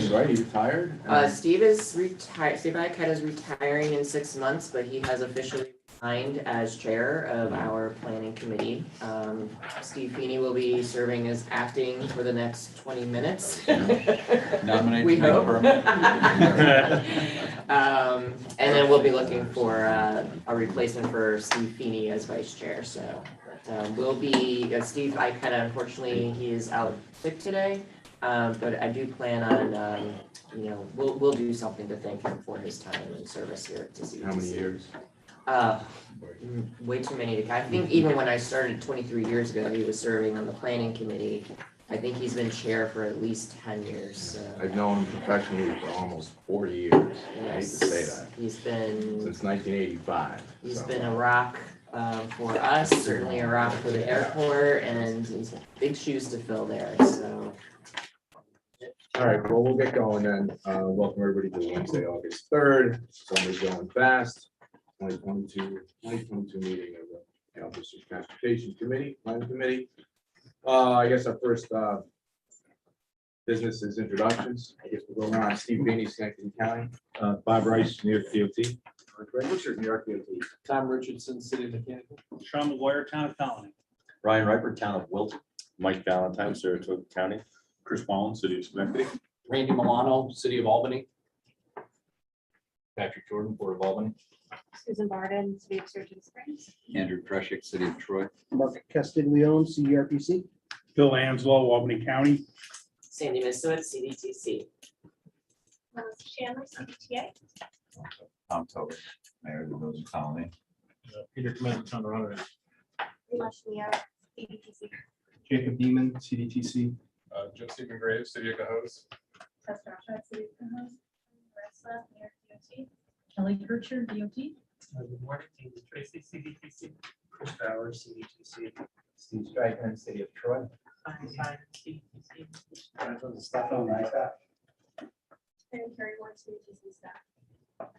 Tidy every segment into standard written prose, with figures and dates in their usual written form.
That's right, he retired. Steve is retired. Steve Ikeda is retiring in 6 months, but he has officially resigned as chair of our planning committee. Steve Feeney will be serving as acting for the next 20 minutes. Nominate We to make hope. permanent. And then we'll be looking for a replacement for Steve Feeney as vice chair. So we'll be Steve Ikeda. Unfortunately, he is out sick today. But I do plan on, we'll do something to thank him for his time and service here to CDTC. How many years? Way too many I think even when I started 23 years ago, he was serving on the planning committee. I think he's been chair for at least 10 years. So. I've known him professionally for almost 40 years. Yes. I hate to say that. He's been Since 1985. He's been a rock for us, certainly a rock for the airport, and he's big shoes to fill there. So. All right, well, we'll get going then. Welcome everybody to Wednesday, August 3rd. Summer's going fast. 2022 meeting of the District Transportation Committee, Planning Committee. I guess our first business is introductions. I guess we'll go around. Steve Feeney, Schenectady County. Bob Rice, New York DOT. What's your New York DOT? Tom Richardson, City Mechanical. Sean McGuire, Town of Colony. Ryan Riper, Town of Wilton. Mike Valentine, Saratoga County. Chris Wallen, City of Schenectady. Randy Milano, City of Albany. Patrick Jordan, Board of Albany. Susan Barden, City of Surgeon Springs. Andrew Preshik, City of Troy. Mark Castiglione, CDRPC. Bill Anslow, Albany County. Sandy Misowitz, CDTC. Melissa Chandler, CDTA. Tom Tober, Mayor of the Village of Colony. Peter Clement, Town of Runner. Rima Shmia, CDTC. Jacob Beeman, CDTC. Jesse McGrave, City of Cohoes. Tess Rasha, City of Cohoes. Marissa, New York DOT. Kelly Pritchard, DOT. Good morning, James Tracy, CDTC. Chris Bowers, CDTC. Steve Stryker, City of Troy. CDTC. And Carrie Ward, CDTC staff.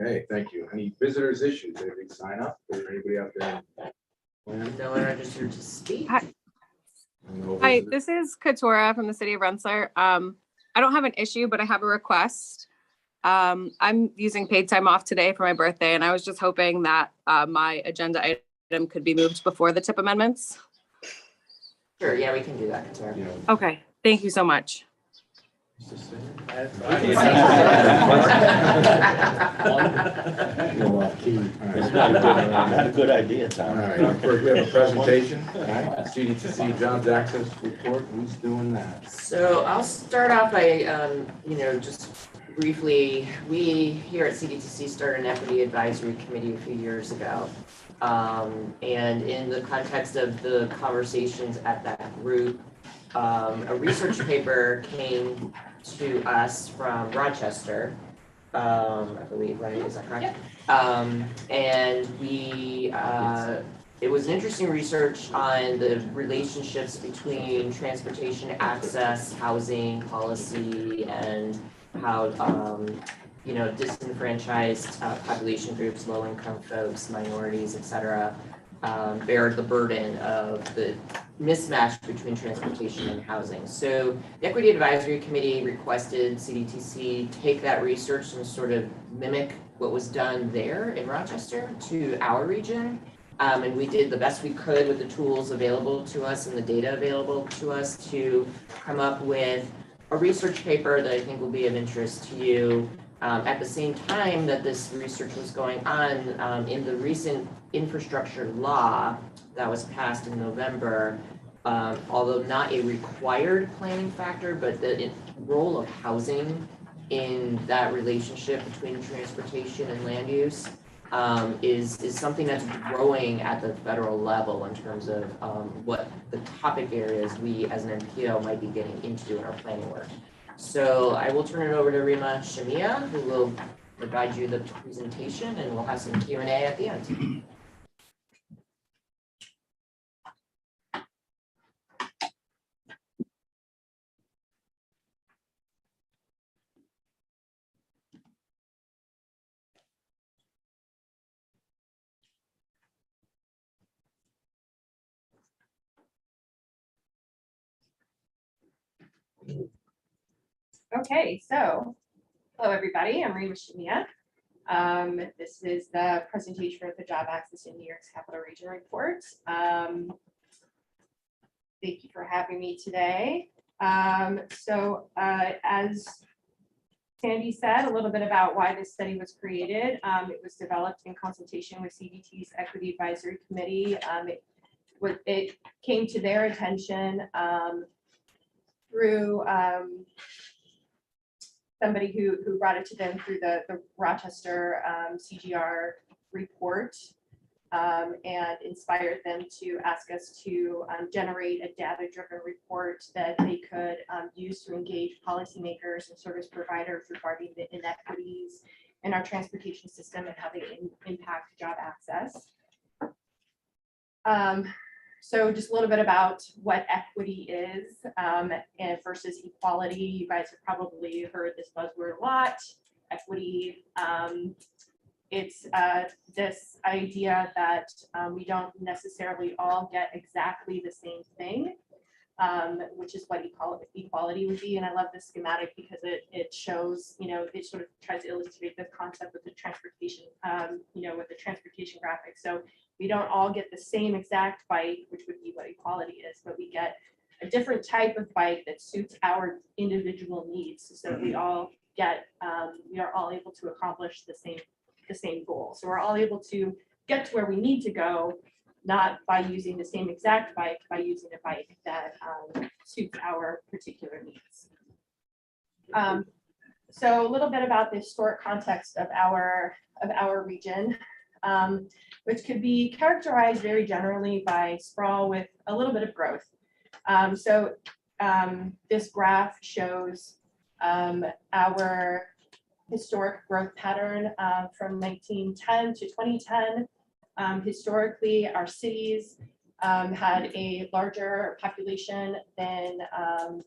Okay, thank you. Any visitors issues? Anybody sign up? Is there anybody out there? No one registered to speak. No Hi, visitors? this is Katora from the city of Rensselaer. I don't have an issue, but I have a request. I'm using paid time off today for my birthday, and I was just hoping that my agenda item could be moved before the tip amendments. Sure, yeah, we can do that. Katora. Yeah. Okay, thank you so much. Not a good idea, All Tom. right, first we have a presentation. All right, CDTC Jobs Access Report. Who's doing that? So I'll start off by, just briefly, we here at CDTC started an equity advisory committee a few years ago. And in the context of the conversations at that group, a research paper came to us from Rochester, I believe, right? Is that correct? And we, it was an interesting research on the relationships between transportation access, housing policy, and how, disenfranchised population groups, low-income folks, minorities, et cetera, bear the burden of the mismatch between transportation and housing. So the Equity Advisory Committee requested CDTC take that research and sort of mimic what was done there in Rochester to our region. And we did the best we could with the tools available to us and the data available to us to come up with a research paper that I think will be of interest to you. At the same time that this research was going on, in the recent infrastructure law that was passed in November, although not a required planning factor, but the role of housing in that relationship between transportation and land use is something that's growing at the federal level in terms of what the topic areas we as an NPO might be getting into in our planning work. So I will turn it over to Rima Shmia, who will provide you the presentation, and we'll have some Q&A at the end. Okay, so, hello, everybody. I'm Rima Shimia. This is the presentation of the Job Access in New York's Capital Region Report. Thank you for having me today. As Sandy said, a little bit about why this study was created. It was developed in consultation with CDT's Equity Advisory Committee. It came to their attention through somebody who brought it to them through the Rochester CGR report and inspired them to ask us to generate a data-driven report that they could use to engage policymakers and service providers regarding the inequities in our transportation system and how they impact job access. So just a little bit about what equity is and versus equality. You guys have probably heard this buzzword a lot. Equity, it's this idea that we don't necessarily all get exactly the same thing, which is what equality would be. And I love this schematic because it shows, it sort of tries to illustrate the concept of the transportation, with the transportation graphic. So we don't all get the same exact bike, which would be what equality is, but we get a different type of bike that suits our individual needs. So we all get, we are all able to accomplish the same goal. So we're all able to get to where we need to go, not by using the same exact bike, by using a bike that suits our particular needs. So a little bit about the historic context of our region, which could be characterized very generally by sprawl with a little bit of growth. This graph shows our historic growth pattern from 1910 to 2010. Historically, our cities had a larger population than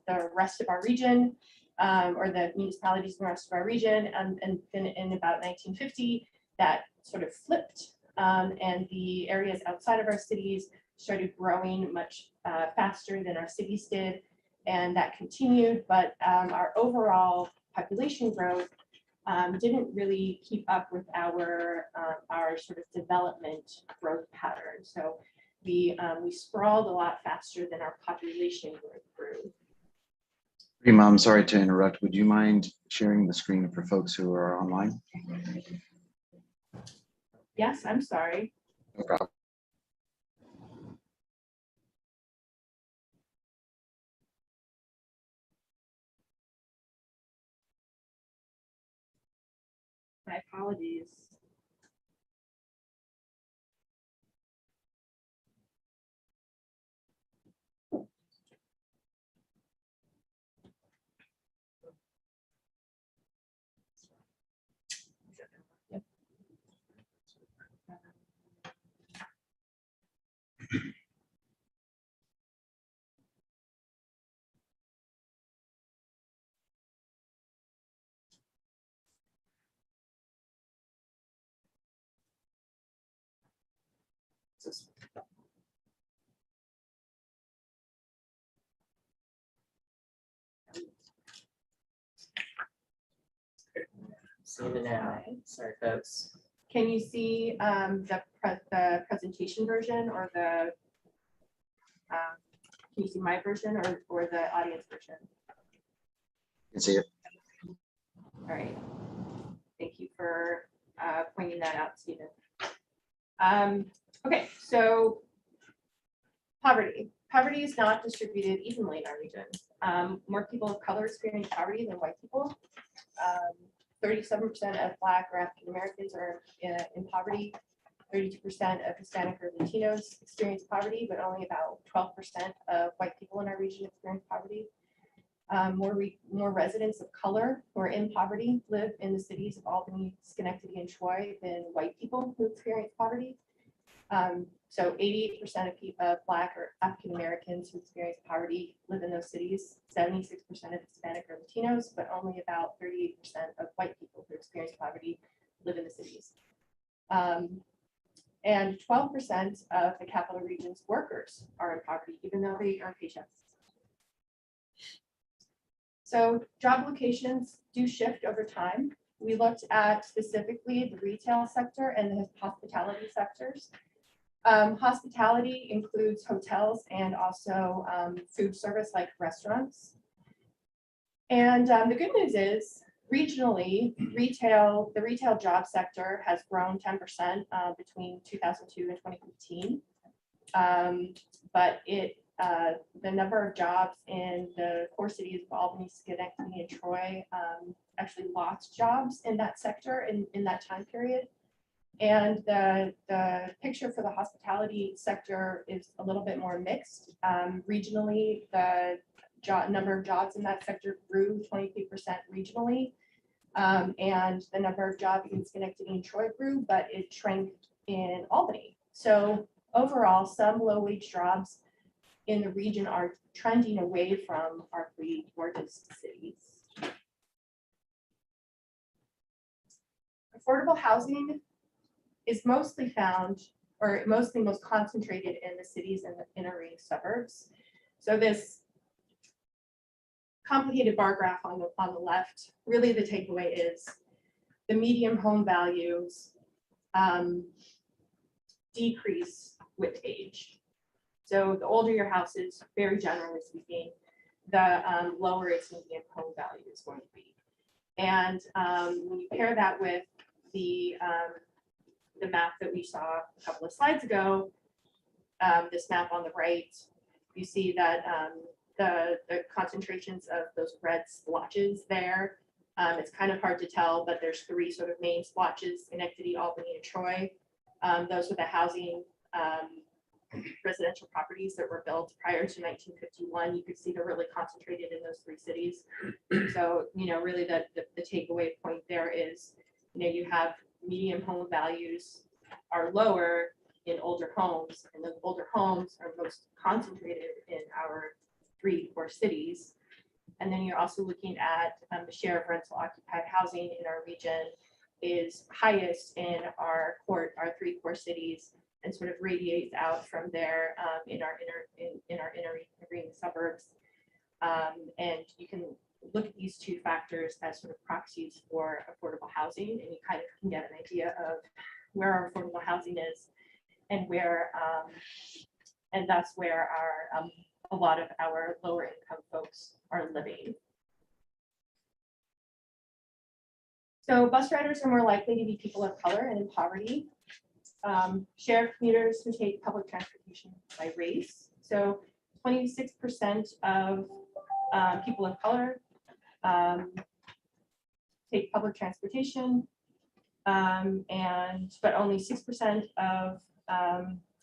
the rest of our region, or the municipalities in the rest of our region. And then in about 1950, that sort of flipped, and the areas outside of our cities started growing much faster than our cities did, and that continued. But our overall population growth didn't really keep up with our sort of development growth pattern. So we sprawled a lot faster than our population growth grew. Rima, I'm sorry to interrupt. Would you mind sharing the screen for folks who are online? Yes, I'm sorry. No problem. My apologies. So now, sorry, folks. Can you see the presentation version or the, can you see my version or the audience version? You can see it. All right. Thank you for pointing that out, Stephen. Okay, so poverty. Poverty is not distributed evenly in our region. More people of color experience poverty than white people. 37% of Black or African Americans are in poverty. 32% of Hispanic or Latinos experience poverty, but only about 12% of white people in our region experience poverty. More residents of color who are in poverty live in the cities of Albany, Schenectady, and Troy than white people who experience poverty. So 88% of Black or African Americans who experience poverty live in those cities, 76% of Hispanic or Latinos, but only about 38% of white people who experience poverty live in the cities. And 12% of the capital region's workers are in poverty, even though they earn paychecks. So job locations do shift over time. We looked at specifically the retail sector and the hospitality sectors. Hospitality includes hotels and also food service like restaurants. And the good news is regionally, the retail job sector has grown 10% between 2002 and 2015. But the number of jobs in the core cities of Albany, Schenectady, and Troy actually lost jobs in that sector in that time period. And the picture for the hospitality sector is a little bit more mixed. Regionally, the number of jobs in that sector grew 23% regionally. And the number of jobs in Schenectady and Troy grew, but it shrank in Albany. So overall, some low-wage jobs in the region are trending away from our three largest cities. Affordable housing is mostly found, or mostly most concentrated in the cities and the inner ring suburbs. So this complicated bar graph on the left, really the takeaway is the median home values decrease with age. So the older your house is, very generally speaking, the lower its median home value is going to be. And when you pair that with the map that we saw a couple of slides ago, this map on the right, you see that the concentrations of those red splotches there, it's kind of hard to tell, but there's three sort of main splotches: Schenectady, Albany, and Troy. Those are the housing residential properties that were built prior to 1951. You could see they're really concentrated in those three cities. So, really the takeaway point there is, you have median home values are lower in older homes, and those older homes are most concentrated in our three core cities. And then you're also looking at the share of rental occupied housing in our region is highest in our three core cities, and sort of radiates out from there in our inner ring suburbs. And you can look at these two factors as sort of proxies for affordable housing, and you kind of can get an idea of where our affordable housing is, and where and that's where our a lot of our lower income folks are living. So bus riders are more likely to be people of color and in poverty. Share of commuters who take public transportation by race. So 26% of people of color take public transportation, but only 6% of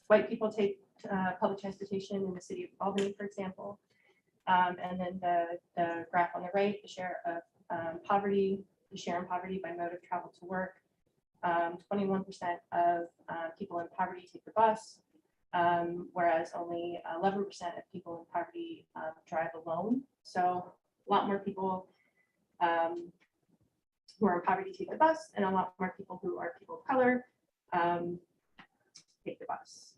white people take public transportation in the city of Albany, for example. And then the graph on the right, the share of poverty, the share in poverty by mode of travel to work. 21% of people in poverty take the bus, whereas only 11% of people in poverty drive alone. So a lot more people who are in poverty take the bus, and a lot more people who are people of color take the bus.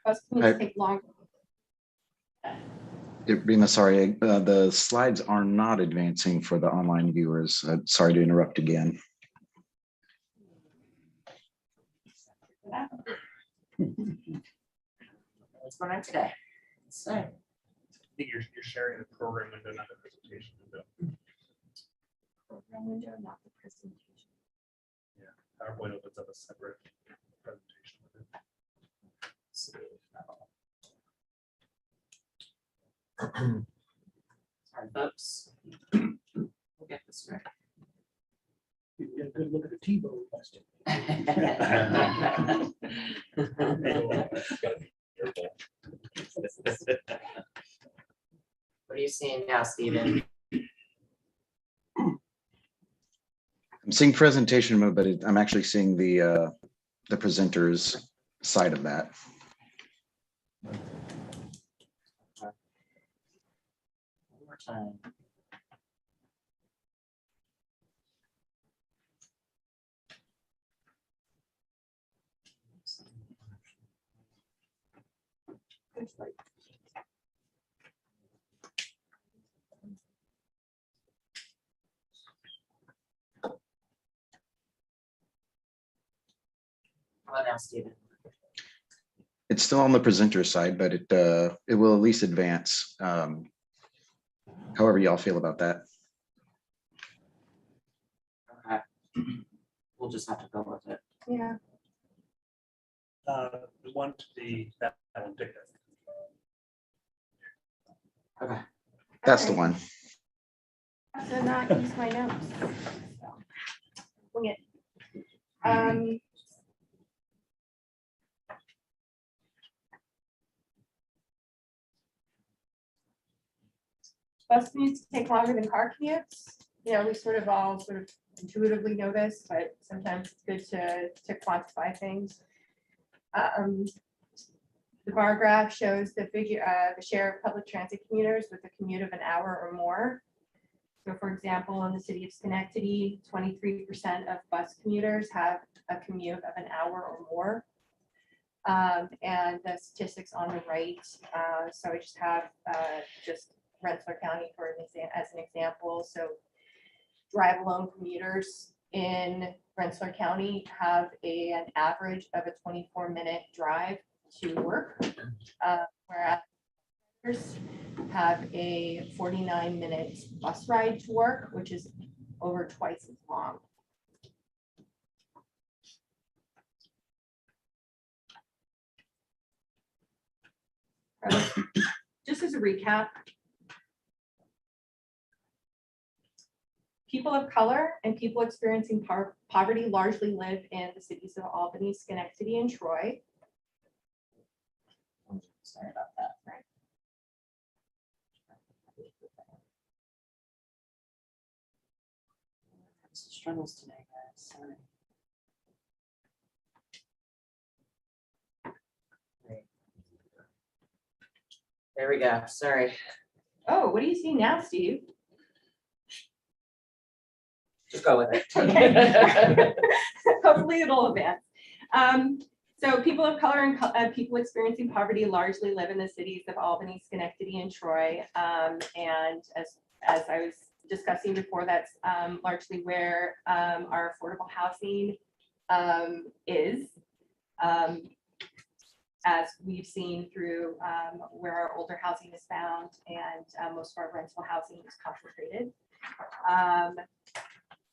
Bus commutes take longer. Rima, sorry, the slides are not advancing for the online viewers. Sorry to interrupt again. What's going on today? So, I think you're sharing the program window, not the presentation window. Program window, not the presentation. PowerPoint opens up a separate presentation window. sorry, folks. We'll get this right. You get a good look at the T-boat question. What are you seeing now, Stephen? I'm seeing presentation mode, but I'm actually seeing the presenter's side of that. One more time. How about now, Stephen? It's still on the presenter side, but it will at least advance. However y'all feel about that. Okay. We'll just have to go with it. Yeah. The one to that one, pick that. Okay. That's the Alright. one. I have to not use my notes. So, wing it. Bus commutes take longer than car commutes. You know, we sort of all sort of intuitively know this, but sometimes it's good to quantify things. The bar graph shows the share of public transit commuters with a commute of an hour or more. So for example, in the city of Schenectady, 23% of bus commuters have a commute of an hour or more. And the statistics on the right, so I just have just Rensselaer County as an example. So drive alone commuters in Rensselaer County have an average of a 24-minute drive to work, whereas others have a 49-minute bus ride to work, which is over twice as long. Just as a recap, people of color and people experiencing poverty largely live in the cities of Albany, Schenectady, and Troy. Sorry about that. Right. Struggles today, guys. Sorry. There we go. Sorry. Oh, what do you see now, Steve? Just go with it. Okay. Hopefully it'll advance. So people of color and people experiencing poverty largely live in the cities of Albany, Schenectady, and Troy. And as I was discussing before, that's largely where our affordable housing is. As we've seen through where our older housing is found, and most of our rental housing is concentrated.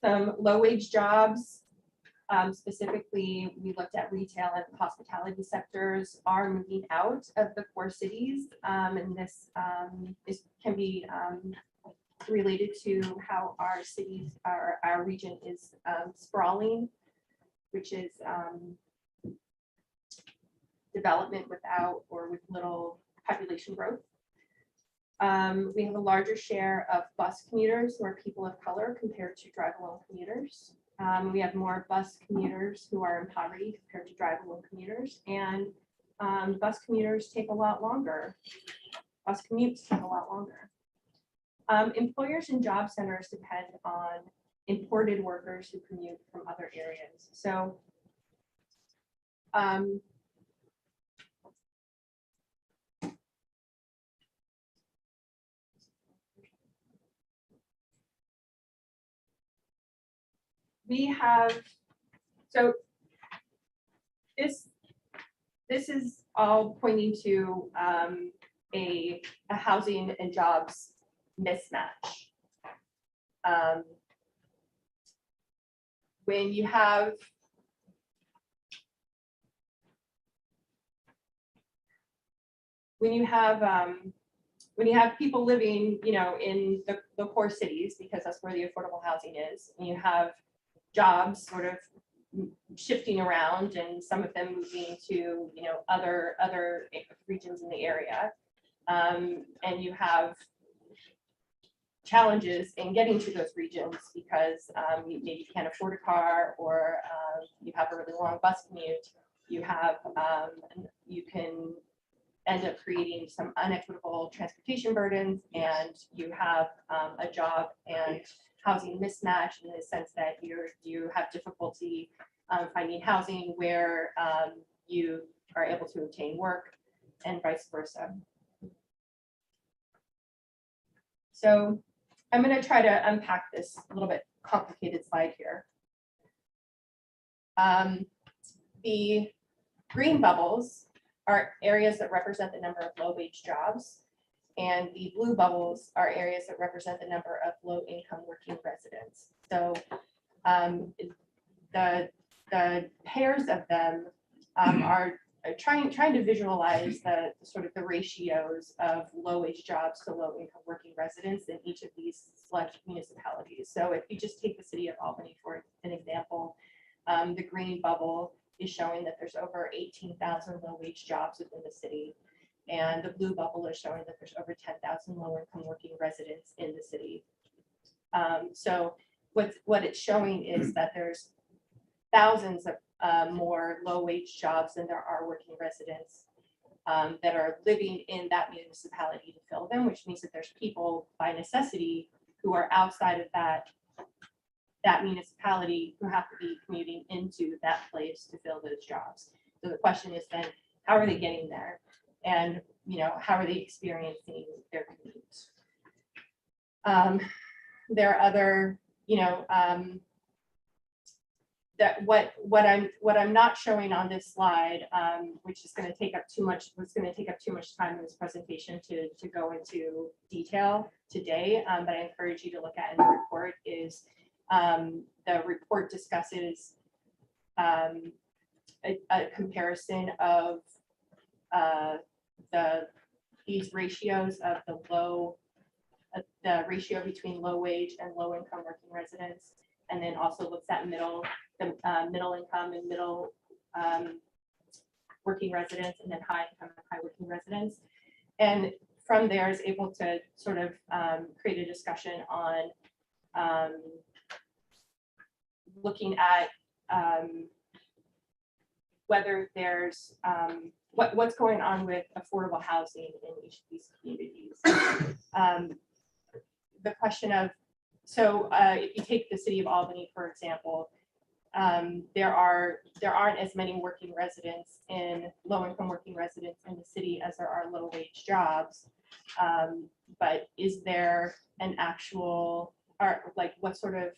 Some low-wage jobs, specifically, we looked at retail and hospitality sectors are moving out of the core cities, and this can be related to how our cities, our region is sprawling, which is development without or with little population growth. We have a larger share of bus commuters who are people of color compared to drive-alone commuters. We have more bus commuters who are in poverty compared to drive-alone commuters, and bus commuters take a lot longer. Bus commutes take a lot longer. Employers and job centers depend on imported workers who commute from other areas. So we have, so this is all pointing to a housing and jobs mismatch. When you have people living, you know, in the core cities, because that's where the affordable housing is, and you have jobs sort of shifting around, and some of them moving to, you know, other regions in the area, and you have challenges in getting to those regions because you maybe can't afford a car, or you have a really long bus commute. You have you can end up creating some unequitable transportation burdens, and you have a job and housing mismatch in the sense that you have difficulty finding housing where you are able to obtain work, and vice versa. So I'm going to try to unpack this a little bit complicated slide here. The green bubbles are areas that represent the number of low-wage jobs, and the blue bubbles are areas that represent the number of low-income working residents. So the pairs of them are trying to visualize the sort of the ratios of low-wage jobs to low-income working residents in each of these select municipalities. So if you just take the city of Albany for an example, the green bubble is showing that there's over 18,000 low-wage jobs within the city. And the blue bubble is showing that there's over 10,000 low-income working residents in the city. So what it's showing is that there's thousands of more low-wage jobs than there are working residents that are living in that municipality to fill them, which means that there's people by necessity who are outside of that municipality who have to be commuting into that place to fill those jobs. So the question is then, how are they getting there? And, how are they experiencing their commute? There are other, that what I'm not showing on this slide, which is going to take up too much time in this presentation to go into detail today, but I encourage you to look at in the report is the report discusses a comparison of these ratios of the ratio between low wage and low income working residents, and then also looks at middle income and middle working residents, and then high income and high working residents. And from there is able to sort of create a discussion on looking at whether there's what's going on with affordable housing in each of these communities. The question of, so if you take the city of Albany, for example, there aren't as many working residents in low-income working residents in the city as there are low-wage jobs. But is there an actual, or like what sort of,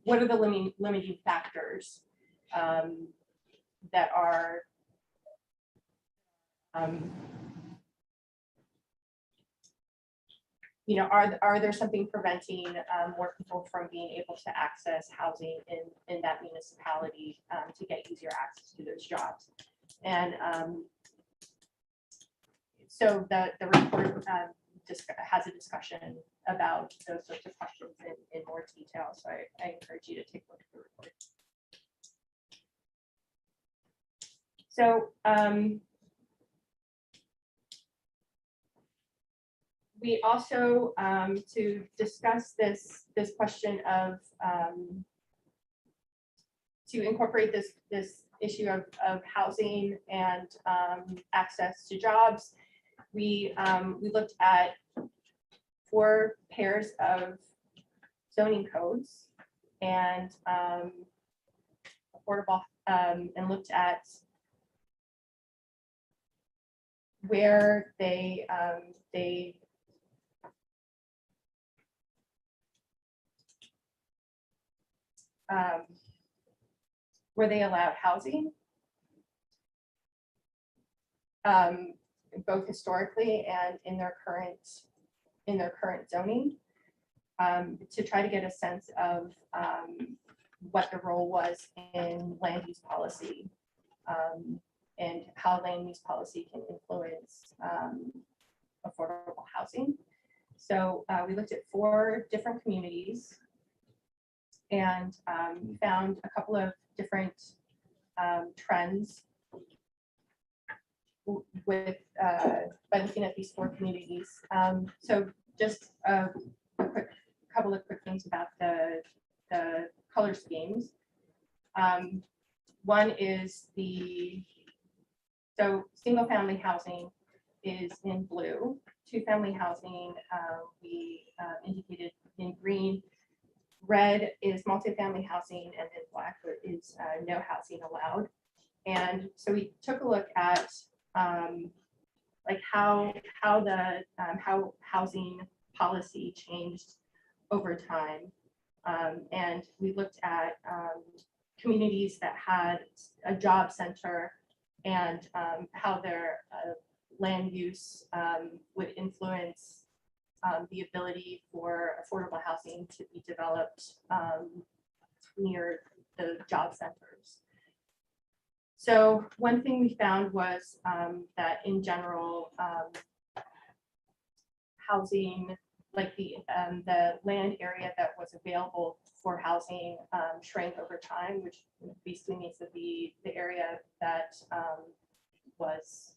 what are the limiting factors that are are there something preventing more people from being able to access housing in that municipality to get easier access to those jobs? And so the report has a discussion about those sorts of questions in more detail. So I encourage you to take a look at the report. So we also, to discuss this question of, to incorporate this issue of housing and access to jobs, we looked at 4 pairs of zoning codes and affordable, and looked at where where they allowed housing, both historically and in their current zoning, to try to get a sense of what the role was in land use policy, and how land use policy can influence affordable housing. So we looked at 4 different communities and found a couple of different trends with by looking at these 4 communities. So just a couple of quick things about the color schemes. One is so single family housing is in blue. 2-family housing we indicated in green. Red is multifamily housing, and then black is no housing allowed. And so we took a look at like how housing policy changed over time And we looked at communities that had a job center and how their land use would influence the ability for affordable housing to be developed near the job centers. So one thing we found was that in general, housing, like the land area that was available for housing shrank over time, which basically means that the area that was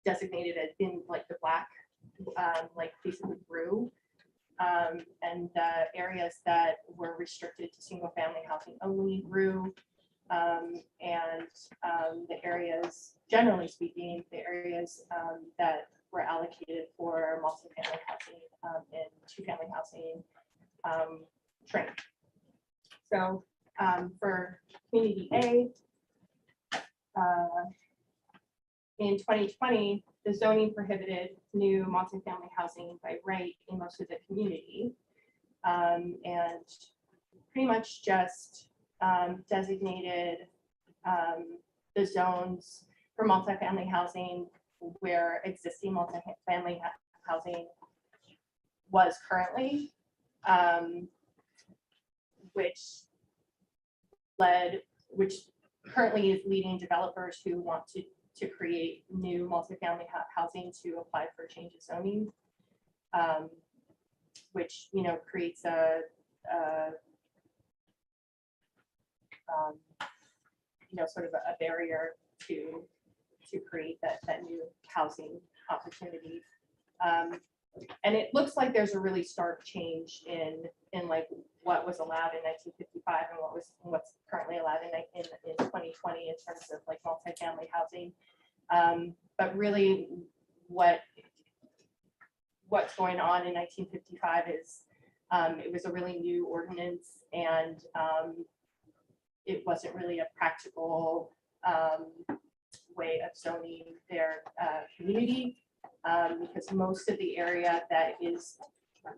designated as in like the black, like basically grew. And the areas that were restricted to single family housing only grew. And the areas, generally speaking, the areas that were allocated for multifamily housing and two-family housing shrank. So for community A, in 2020, the zoning prohibited new multifamily housing by right in most of the community, and pretty much just designated the zones for multifamily housing where existing multifamily housing was currently, which currently is leading developers who want to create new multifamily housing to apply for change of zoning, which, you know, creates you know, sort of a barrier to create that new housing opportunity. And it looks like there's a really stark change in like what was allowed in 1955 and what's currently allowed in 2020 in terms of like multifamily housing. But really what's going on in 1955 is it was a really new ordinance, and it wasn't really a practical way of zoning their community, because most of the area that is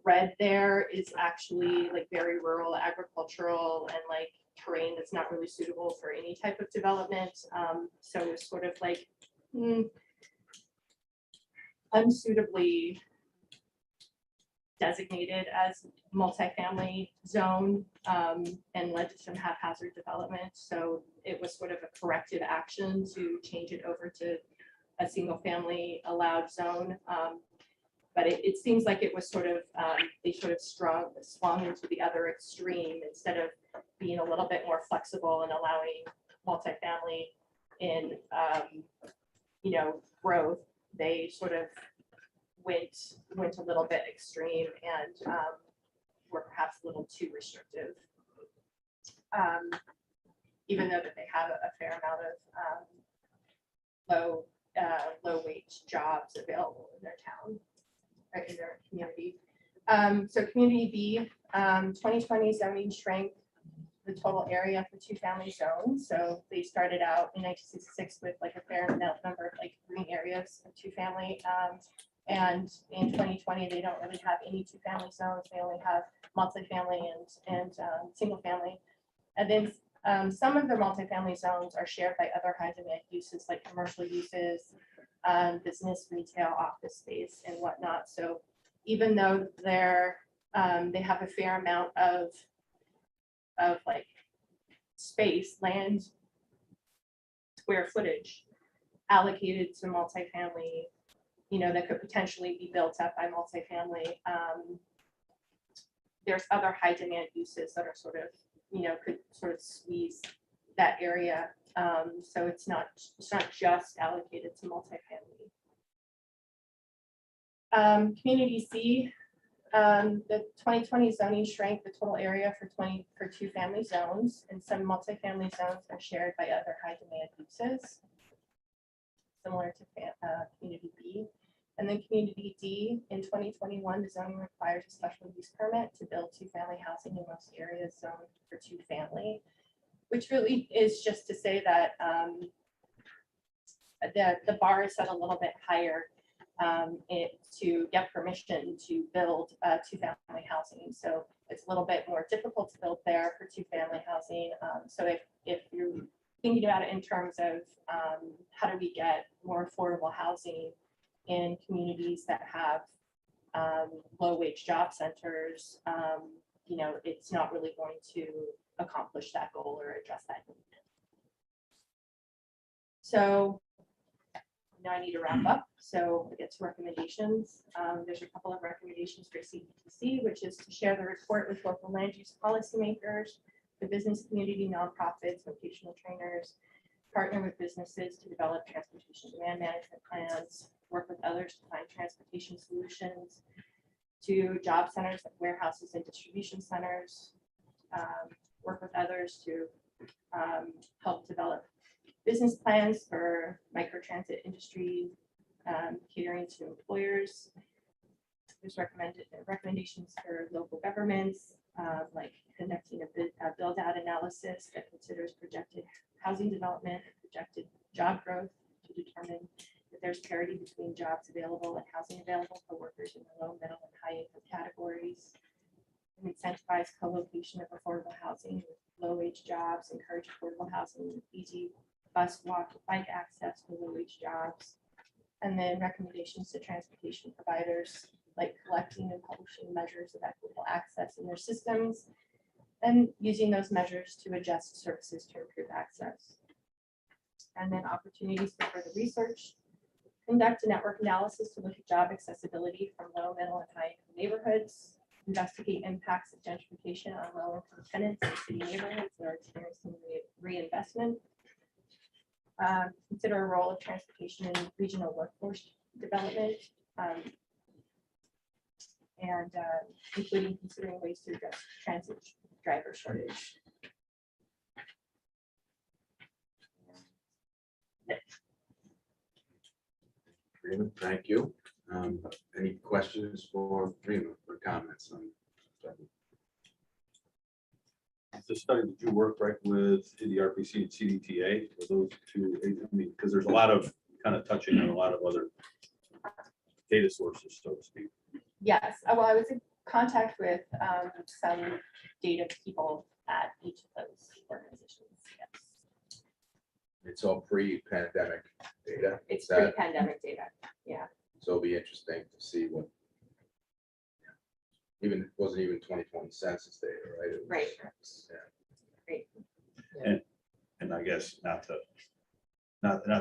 red there is actually like very rural, agricultural, and like terrain that's not really suitable for any type of development. So it's sort of like unsuitably designated as multifamily zone, and led to some haphazard development. So it was sort of a corrective action to change it over to a single family allowed zone. But it seems like it was sort of, they sort of swung into the other extreme instead of being a little bit more flexible and allowing multifamily in, you know, growth. They sort of went a little bit extreme and were perhaps a little too restrictive, even though that they have a fair amount of low wage jobs available in their town, or in their community. So community B, 2020 zoning shrank the total area for two-family zones. So they started out in 1966 with like a fair number of like green areas of two-family. And in 2020, they don't really have any two-family zones. They only have multifamily and single family. And then some of the multifamily zones are shared by other high demand uses like commercial uses, business, retail, office space, and whatnot. So even though they have a fair amount of like space, land, square footage allocated to multifamily, you know, that could potentially be built up by multifamily. There's other high demand uses that are sort of, you know, could sort of squeeze that area. So it's not just allocated to multifamily. Community C, the 2020 zoning shrank the total area for two-family zones, and some multifamily zones are shared by other high demand uses, similar to community B. And then community D, in 2021, the zoning requires a special use permit to build two-family housing in most areas zoned for two-family, which really is just to say that the bar is set a little bit higher to get permission to build two-family housing. So it's a little bit more difficult to build there for two-family housing. So if you're thinking about it in terms of how do we get more affordable housing in communities that have low-wage job centers, you know, it's not really going to accomplish that goal or address that need. So now I need to wrap up. So we get to recommendations. There's a couple of recommendations for Cdtc, which is to share the report with local land use policymakers, the business community, nonprofits, vocational trainers, partner with businesses to develop transportation demand management plans, work with others to find transportation solutions, to job centers like warehouses and distribution centers, work with others to help develop business plans for microtransit industry, catering to employers. There's recommendations for local governments, like conducting a build-out analysis that considers projected housing development and projected job growth to determine if there's parity between jobs available and housing available for workers in the low, middle, and high income categories. And incentivize co-location of affordable housing with low-wage jobs, encourage affordable housing, easy bus, walk, bike access for low-wage jobs. And then recommendations to transportation providers, like collecting and publishing measures of equitable access in their systems and using those measures to adjust services to improve access. And then opportunities for further research, conduct a network analysis to look at job accessibility from low, middle, and high income neighborhoods, investigate impacts of gentrification on low income tenants in city neighborhoods that are experiencing reinvestment. Consider a role of transportation in regional workforce development, and including considering ways to address transit driver shortage. Rima, thank you. Any questions for Rima or comments on? The study that you work right with the RPC and CDTA, for those two, I mean, because there's a lot of kind of touching on a lot of other data sources, so to speak. Yes, well, I was in contact with some data people at each of those organizations. Yes. It's all pre-pandemic data. It's That- pre-pandemic data. Yeah. So it'll be interesting to see what. Even, it wasn't even 2020 census data, right? It was- Right. Yeah. Great. And I guess not to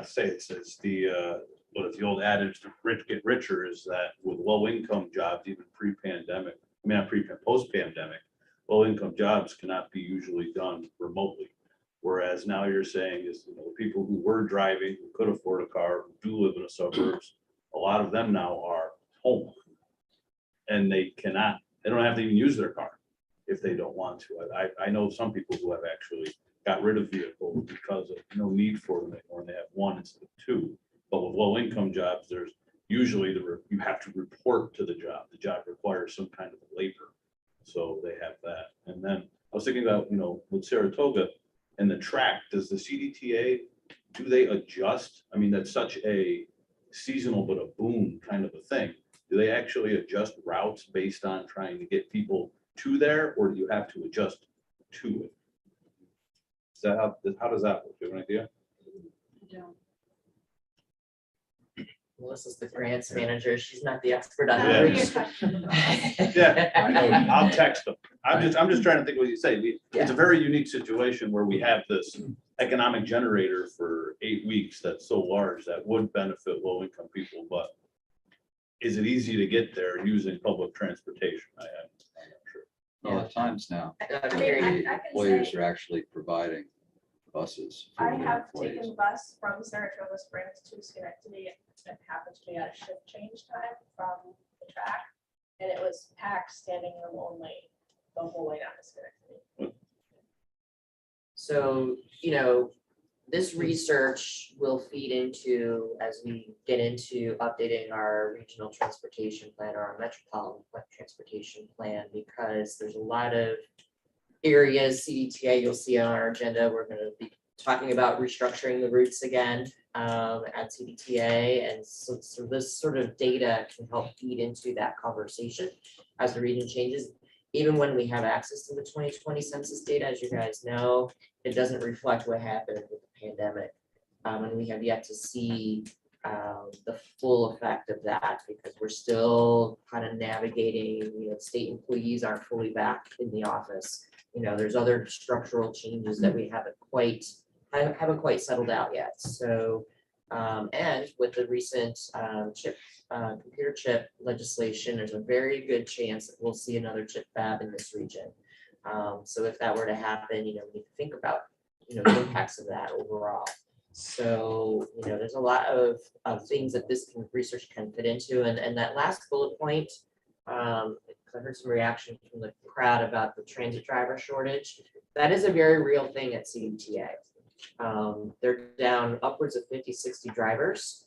say it's the what if the old adage, the rich get richer, is that with low income jobs, even pre-pandemic, I mean, not post-pandemic, low income jobs cannot be usually done remotely. Whereas now you're saying is, you know, people who were driving, who could afford a car, who do live in the suburbs, a lot of them now are home. And they don't have to even use their car if they don't want to. I know some people who have actually got rid of vehicles because of no need for them anymore, and they have one instead of two. But with low income jobs, there's usually you have to report to the job. The job requires some kind of labor. So they have that. And then I was thinking about, you know, with Saratoga and the track, does the CDTA, do they adjust? I mean, that's such a seasonal but a boom kind of a thing. Do they actually adjust routes based on trying to get people to there, or do you have to adjust to it? Is that how does that work? Do you have an idea? Melissa's the grants manager. She's not the expert on Yeah. the Yeah, I know. I'll text them. I'm just trying to think what you say. It's a Yeah. very unique situation where we have this economic generator for 8 weeks that's so large that would benefit low income people, but is it easy to get there using public transportation? I'm not sure. A lot of times now, Dr. mean, Gary, I can employers say- are actually providing buses. for I their have employees. taken the bus from Saratoga Springs to Schenectady. It happened to be at a shift change time from the track. And it was packed, standing room only, the whole way down to Schenectady. so, you know, this research will feed into, as we get into updating our regional transportation plan or our metropolitan transportation plan, because there's a lot of areas, CDTA, you'll see on our agenda, we're gonna be talking about restructuring the routes again. at CDTA. And so this sort of data can help feed into that conversation as the region changes. Even when we have access to the 2020 census data, as you guys know, it doesn't reflect what happened with the pandemic. And we have yet to see the full effect of that because we're still kind of navigating, state employees aren't fully back in the office. There's other structural changes that we haven't quite settled out yet. So, and with the recent computer chip legislation, there's a very good chance that we'll see another chip fab in this region. So if that were to happen, we need to think about, the impacts of that overall. So, there's a lot of things that this research can fit into. And that last bullet point, I heard some reaction from the crowd about the transit driver shortage. That is a very real thing at CDTA. They're down upwards of 50, 60 drivers.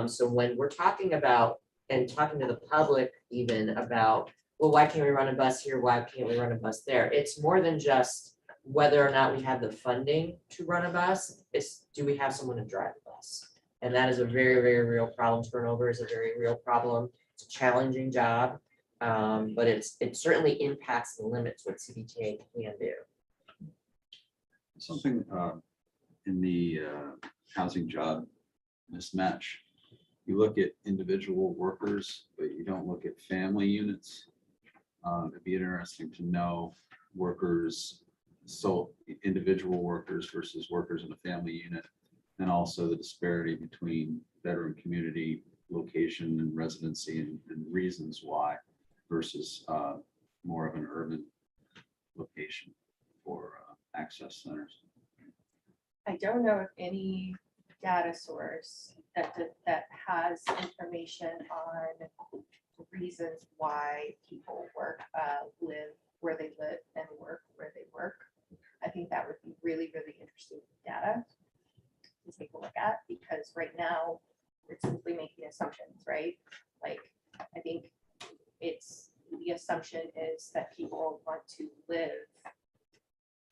So when we're talking about and talking to the public even about, well, why can't we run a bus here? Why can't we run a bus there? It's more than just whether or not we have the funding to run a bus. It's do we have someone to drive the bus? And that is a very, very real problem. Turnover is a very real problem. It's a challenging job, but it certainly impacts the limits what CDTA can do. Something in the housing job mismatch, you look at individual workers, but you don't look at family units. It'd be interesting to know workers, so individual workers versus workers in a family unit, and also the disparity between veteran community location and residency and reasons why versus more of an urban location for access centers. I don't know of any data source that has information on reasons why people live where they live and work where they work. I think that would be really, really interesting data to take a look at, because right now we're simply making assumptions, right? Like, I think the assumption is that people want to live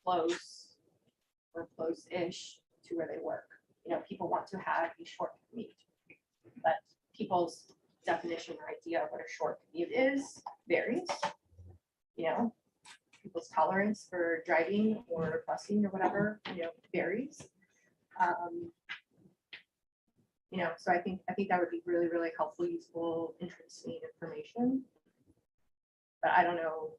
close or close-ish to where they work. People want to have a short commute, but people's definition or idea of what a short commute is varies. People's tolerance for driving or busing or whatever, varies. So I think that would be really, really helpful, useful, interesting information. But I don't know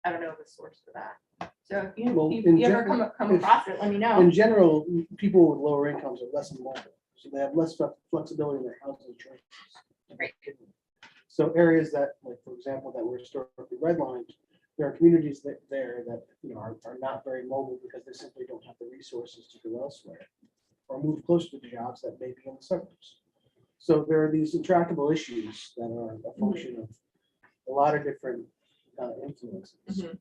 the source for that. So if you ever come across it, let me know. In general, people with lower incomes are less mobile, so they have less flexibility in their housing choices. Right. So areas that, like, for example, that were historically redlined, there are communities that are not very mobile because they simply don't have the resources to go elsewhere or move closer to jobs that may be in the suburbs. So there are these intractable issues that are a function of a lot of different influences. Mhm.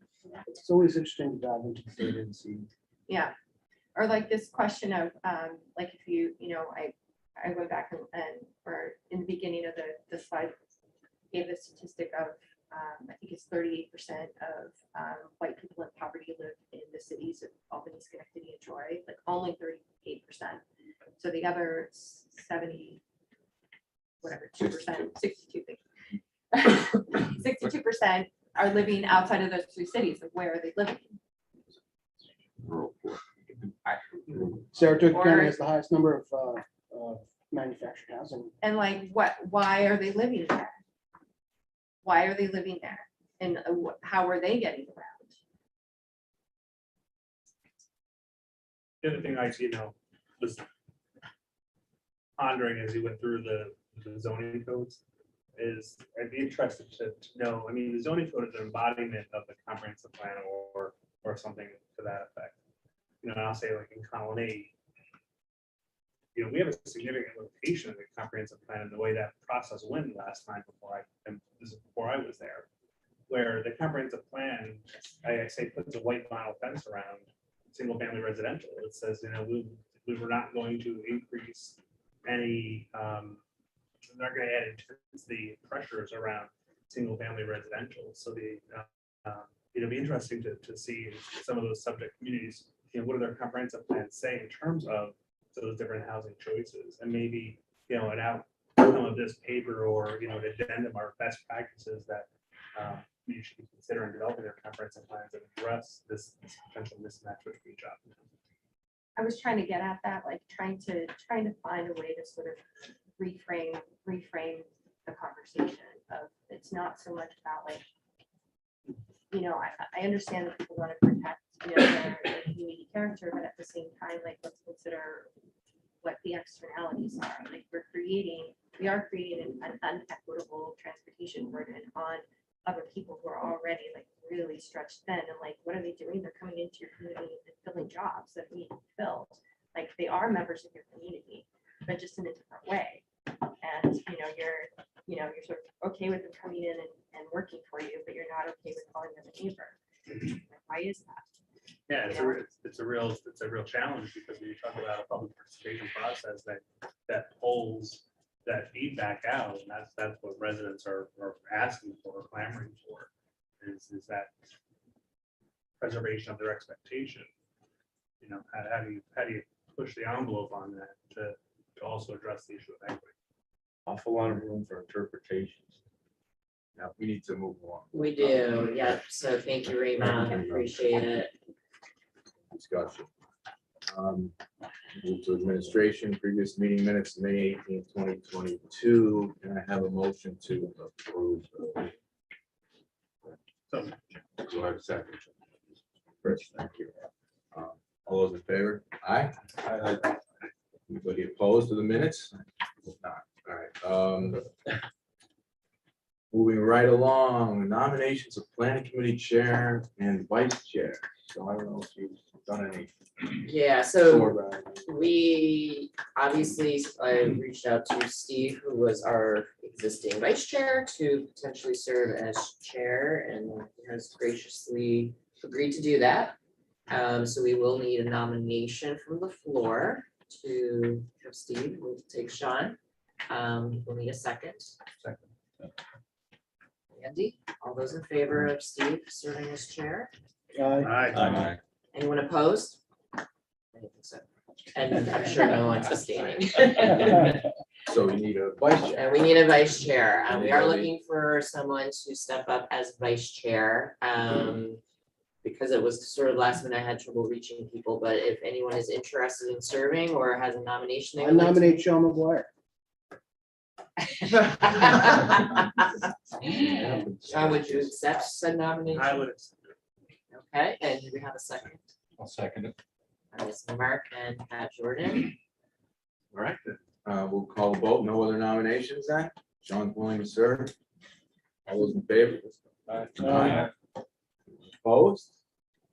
It's always interesting to dive into the data and see. Yeah, or like this question of like if I went back and or in the beginning of the slide gave a statistic of I think it's 38% of white people in poverty live in the cities of Albany, Schenectady, and Troy, like only 38%. So the other 70, whatever, 2%, 62% are living outside of those two cities. Of where are they living? Rural poor. Saratoga Or- County has the highest number of manufactured housing. And like, why are they living there? Why are they living there? And how are they getting around? The other thing I, was pondering as you went through the zoning codes is I'd be interested to know, the zoning code is an embodiment of the comprehensive plan or something to that effect. And I'll say like in Colony, we have a significant limitation in the comprehensive plan and the way that process went last time before I was there, where the comprehensive plan, I say, puts a white vinyl fence around single family residential. It says, we were not going to increase any, they're not going to add intensity pressures around single family residential. So it'll be interesting to see some of those subject communities, what do their comprehensive plans say in terms of those different housing choices, and maybe, you know, an outcome of this paper or, you know, an addendum are best practices that you should consider in developing their comprehensive plans and address this potential mismatch between jobs. I was trying to get at that, like trying to find a way to sort of reframe the conversation of, it's not so much about like, you know, I understand that people want to protect, you know, their community character, but at the same time, like, let's consider what the externalities are. Like, we are creating an unequitable transportation burden on other people who are already like really stretched thin, and like, what are they doing? They're coming into your community and filling jobs that need to be filled. Like, they are members of your community, but just in a different way. And you're sort of okay with them coming in and working for you, but you're not okay with calling them a neighbor. Like, why is that? Yeah, it's a real challenge, because when you talk about a public participation process that pulls that feedback out, and that's what residents are asking for, clamoring for, is that preservation of their expectation. You know, how do you push the envelope on that to also address the issue of equity? Awful lot of room for interpretations. Now, we need to move along. We do, yep. So thank you, Rima. Appreciate it. Discussion. Move to administration, previous meeting minutes, May 18th, 2022. Can I have a motion to approve? So, Do I have a second? Chris, thank you. All those in favor? Aye. Anybody opposed to the minutes? Not. All right. Moving right along, nominations of planning committee chair and vice chair. So I don't know if you've done any. Yeah, so forward. we obviously, I reached out to Steve, who was our existing vice chair, to potentially serve as chair, and he has graciously agreed to do that. So we will need a nomination from the floor to have Steve. We'll take Sean. We'll need a second. Andy, all those in favor of Steve serving as chair? aye. Anyone opposed? I don't think so. And I'm sure no one's abstaining. So we need a vice chair. And we need a vice chair. We are looking for someone to step up as vice chair. Because it was sort of last minute, I had trouble reaching people, but if anyone is interested in serving or has a nomination. they I would like to nominate Sean McGuire. Sean, would you accept said nomination? I would accept it. Okay, and do we have a second? I'll second it. Ms. Mark and Pat Jordan. All right, then. We'll call a vote. No other nominations then? Sean's willing to serve. All those in favor? Aye. Opposed?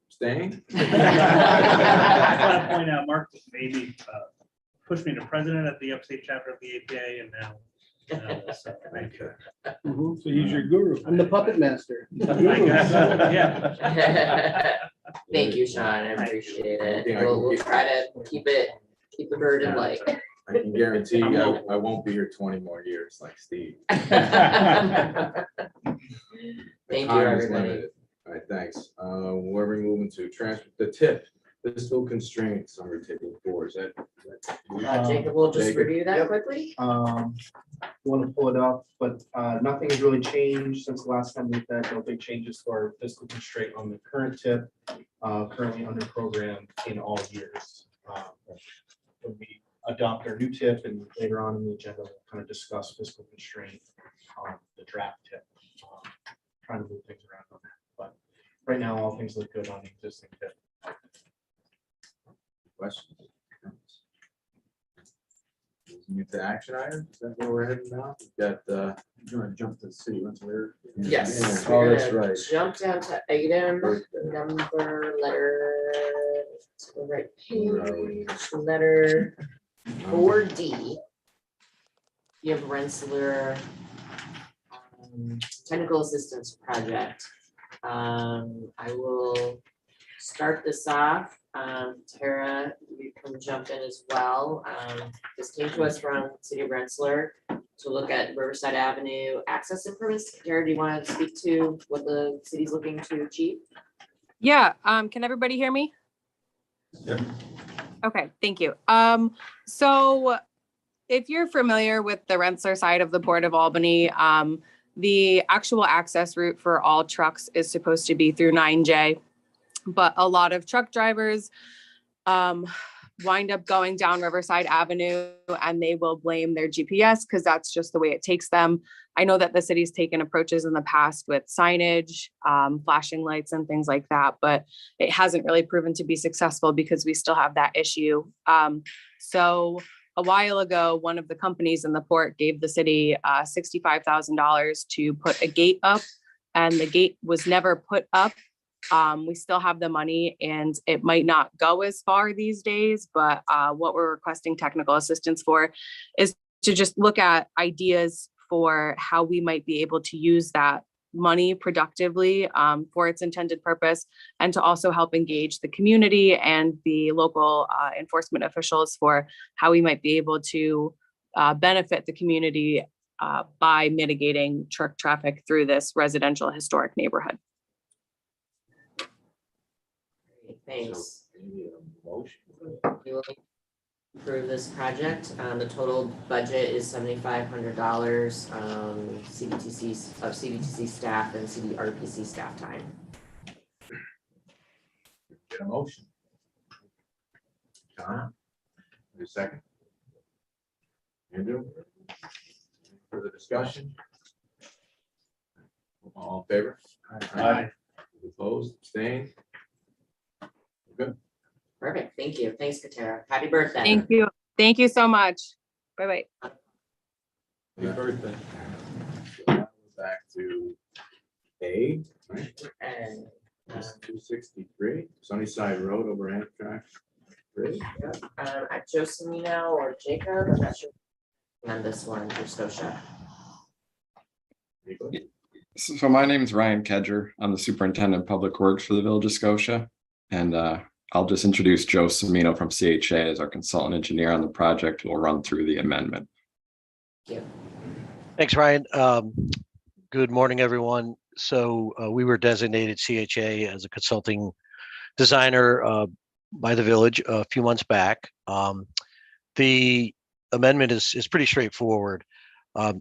Abstained? I just want to point out, Mark maybe pushed me to president of the upstate chapter of the APA, and now. So, thank you. So he's your guru. I'm the puppet master. I guess, yeah. Thank you, Sean. I appreciate it. Yeah, I can We'll get- try to keep the burden light. I can guarantee you I won't be here 20 more years like Steve. Thank you, Time is everybody. limited. All right, thanks. Where are we moving to? Transfer the tip, fiscal constraints on table 4. Is that? Jacob, we'll just Jacob. review that Yep. quickly. Want to pull it up, but nothing has really changed since the last time we've had. No big changes to our fiscal constraint on the current tip, currently under program in all years. When we adopt our new tip, and later on in the agenda, we'll kind of discuss fiscal constraint on the draft tip. Trying to move things around on that, but right now, all things look good on the existing tip. Questions? Moving into action items, is that where we're heading now? We've got, you want to jump to the city, what's where? Yes. Oh, we're that's gonna right. Jump down to item number, letter, to the right page, letter 4D. You have Rensselaer technical assistance project. I will start this off. Tara, you can jump in as well. This came to us from City of Rensselaer to look at Riverside Avenue access improvements. Tara, do you want to speak to what the city's looking to achieve? Yeah, can everybody hear me? Okay, thank you. So if you're familiar with the Rensselaer side of the Port of Albany, the actual access route for all trucks is supposed to be through 9J. But a lot of truck drivers wind up going down Riverside Avenue and they will blame their GPS because that's just the way it takes them. I know that the city's taken approaches in the past with signage, flashing lights and things like that, but it hasn't really proven to be successful because we still have that issue. So a while ago, one of the companies in the port gave the city $65,000 to put a gate up, and the gate was never put up. We still have the money and it might not go as far these days, but what we're requesting technical assistance for is to just look at ideas for how we might be able to use that money productively for its intended purpose, and to also help engage the community and the local enforcement officials for how we might be able to benefit the community by mitigating truck traffic through this residential historic neighborhood. Thanks. So, we need a motion. We will approve this project. The total budget is $7,500, CDTC staff and CDRPC staff time. Get a motion. John, a second. Andrew, further discussion? All in favor? Aye. Opposed, abstained? Good. Perfect. Thank you. Thanks, Katara. Happy birthday. Thank you. Thank you so much. Bye-bye. Happy birthday. Back to A, right? And That's 263 Sunnyside Road over Amtrak. Bridge. Joe Semino or Jacob, I'm not sure on this one for Scotia. Nicholas? So my name is Ryan Kedger. I'm the Superintendent of Public Works for the Village of Scotia. And I'll just introduce Joe Semino from CHA as our consultant engineer on the project. We'll run through the amendment. Thank you. Thanks, Ryan. Good morning, everyone. So we were designated CHA as a consulting designer by the village a few months back. The amendment is pretty straightforward.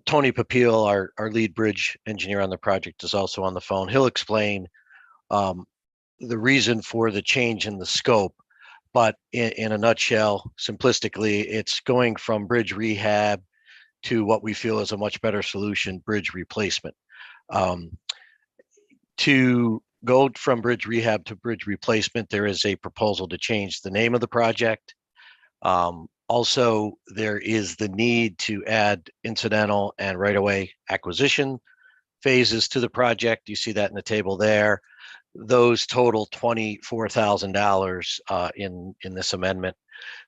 Tony Papil, our lead bridge engineer on the project, is also on the phone. He'll explain the reason for the change in the scope, but in a nutshell, simplistically, it's going from bridge rehab to what we feel is a much better solution, bridge replacement. To go from bridge rehab to bridge replacement, there is a proposal to change the name of the project. Also, there is the need to add incidental and right-of-way acquisition phases to the project. You see that in the table there. Those total $24,000 in this amendment.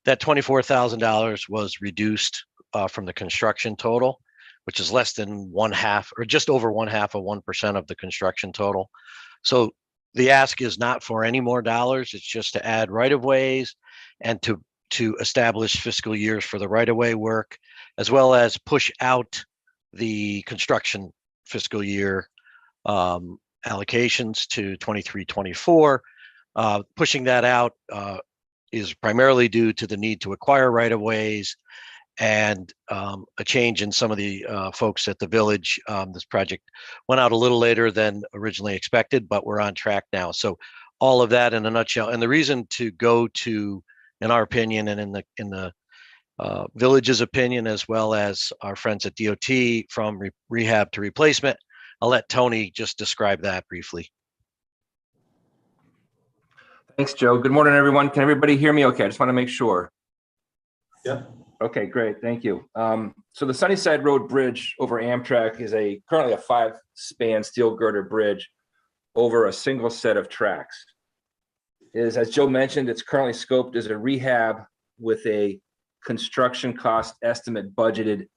That $24,000 was reduced from the construction total, which is less than 1/2 or just over 1/2 of 1% of the construction total. So the ask is not for any more dollars. It's just to add right-of-ways and to establish fiscal years for the right-of-way work, as well as push out the construction fiscal year allocations to 23-24. Pushing that out is primarily due to the need to acquire right-of-ways and a change in some of the folks at the village. This project went out a little later than originally expected, but we're on track now. So all of that in a nutshell. And the reason to go to, in our opinion, and in the village's opinion, as well as our friends at DOT, from rehab to replacement, I'll let Tony just describe that briefly. Thanks, Joe. Good morning, everyone. Can everybody hear me okay? I just want to make sure. Yep. Okay, great. Thank you. So the Sunnyside Road Bridge over Amtrak is currently a 5-span steel girder bridge over a single set of tracks. As Joe mentioned, it's currently scoped as a rehab with a construction cost estimate budgeted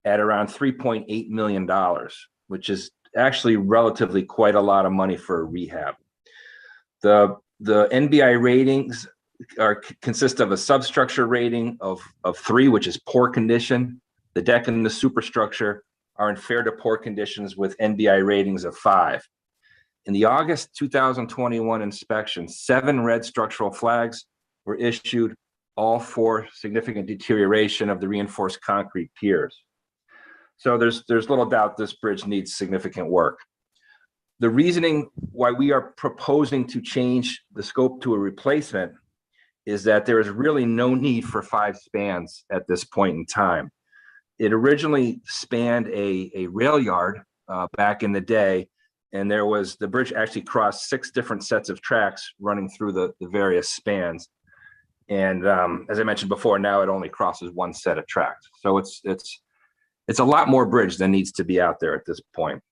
at around $3.8 million, which is actually relatively quite a lot of money for a rehab. The NBI ratings consist of a substructure rating of 3, which is poor condition. The deck and the superstructure are in fair to poor conditions with NBI ratings of 5. In the August 2021 inspection, 7 red structural flags were issued all for significant deterioration of the reinforced concrete piers. So there's little doubt this bridge needs significant work. The reasoning why we are proposing to change the scope to a replacement is that there is really no need for 5 spans at this point in time. It originally spanned a rail yard back in the day, and the bridge actually crossed 6 different sets of tracks running through the various spans. And as I mentioned before, now it only crosses 1 set of tracks. So it's a lot more bridge than needs to be out there at this point.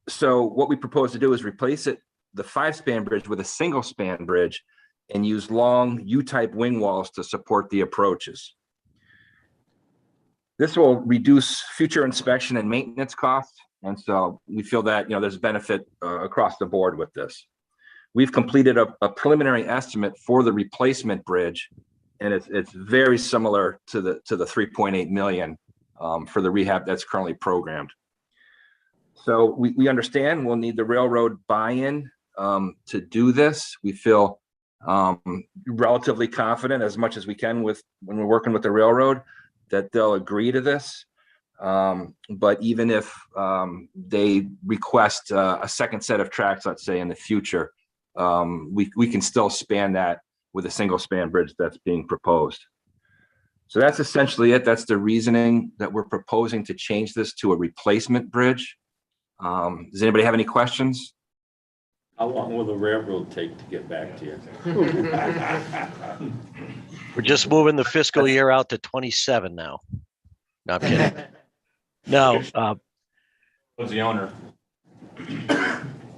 So what we propose to do is replace the 5-span bridge with a single span bridge and use long U-type wing walls to support the approaches. This will reduce future inspection and maintenance costs. And so we feel that, there's benefit across the board with this. We've completed a preliminary estimate for the replacement bridge, and it's very similar to the 3.8 million for the rehab that's currently programmed. So we understand we'll need the railroad buy-in to do this. We feel relatively confident, as much as we can when we're working with the railroad, that they'll agree to this. But even if they request a second set of tracks, let's say in the future, we can still span that with a single span bridge that's being proposed. So that's essentially it. That's the reasoning that we're proposing to change this to a replacement bridge. Does anybody have any questions? How long will the railroad take to get back to you? We're just moving the fiscal year out to 27 now. No, I'm kidding. No. Who's the owner?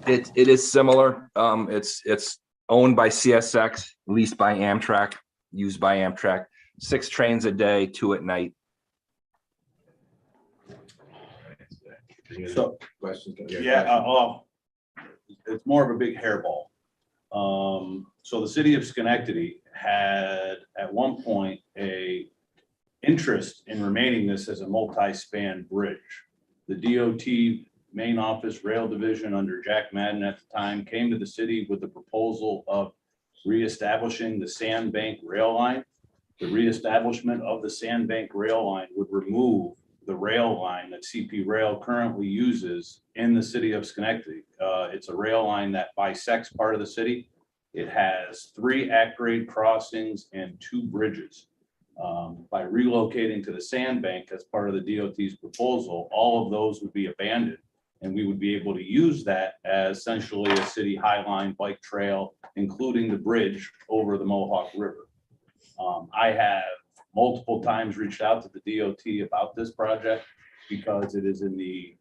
It is similar. It's owned by CSX, leased by Amtrak, used by Amtrak. 6 trains a day, 2 at night. So, questions? It's more of a big hairball. So the city of Schenectady had at one point a interest in remaining this as a multi-span bridge. The DOT main office rail division under Jack Madden at the time came to the city with the proposal of reestablishing the Sandbank rail line. The reestablishment of the Sandbank rail line would remove the rail line that CP Rail currently uses in the city of Schenectady. It's a rail line that bisects part of the city. It has 3 at-grade crossings and 2 bridges. By relocating to the Sandbank as part of the DOT's proposal, all of those would be abandoned, and we would be able to use that as essentially a city highline bike trail, including the bridge over the Mohawk River. I have multiple times reached out to the DOT about this project because it is in the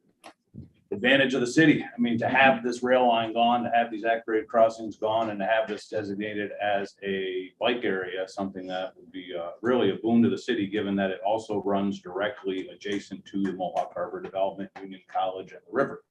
advantage of the city. I mean, to have this rail line gone, to have these at-grade crossings gone, and to have this designated as a bike area, something that would be really a boon to the city, given that it also runs directly adjacent to the Mohawk Harbor Development, Union College, and the river.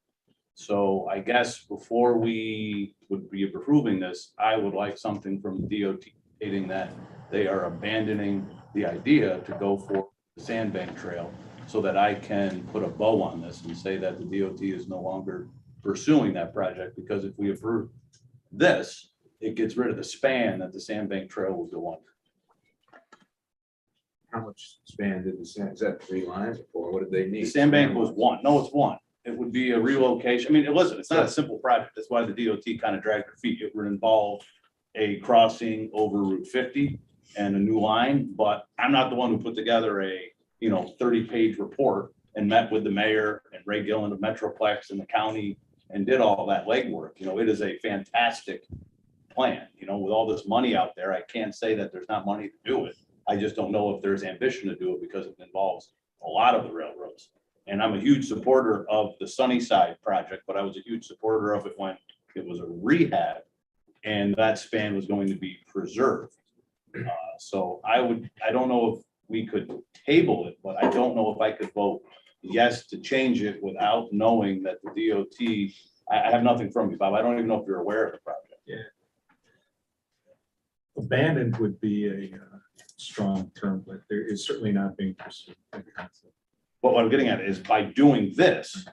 So I guess before we would be approving this, I would like something from the DOT stating that they are abandoning the idea to go for the Sandbank Trail, so that I can put a bow on this and say that the DOT is no longer pursuing that project, because if we approve this, it gets rid of the span that the Sandbank Trail will go on. How much span did the sand, is that 3 lines or what did they need? The Sandbank was 1. No, it's 1. It would be a relocation. I mean, it's not a simple project. That's why the DOT kind of dragged their feet. It would involve a crossing over Route 50 and a new line, but I'm not the one who put together a 30-page report and met with the mayor and Ray Gillen of Metroplex and the county and did all that legwork. It is a fantastic plan. With all this money out there, I can't say that there's not money to do it. I just don't know if there's ambition to do it, because it involves a lot of the railroads. And I'm a huge supporter of the Sunnyside project, but I was a huge supporter of it when it was a rehab and that span was going to be preserved. So I don't know if we could table it, but I don't know if I could vote yes to change it without knowing that the DOT, I have nothing from you, Bob. I don't even know if you're aware of the project. Yeah. Abandoned would be a strong term, but there is certainly not being pursued. But what I'm getting at is by doing this,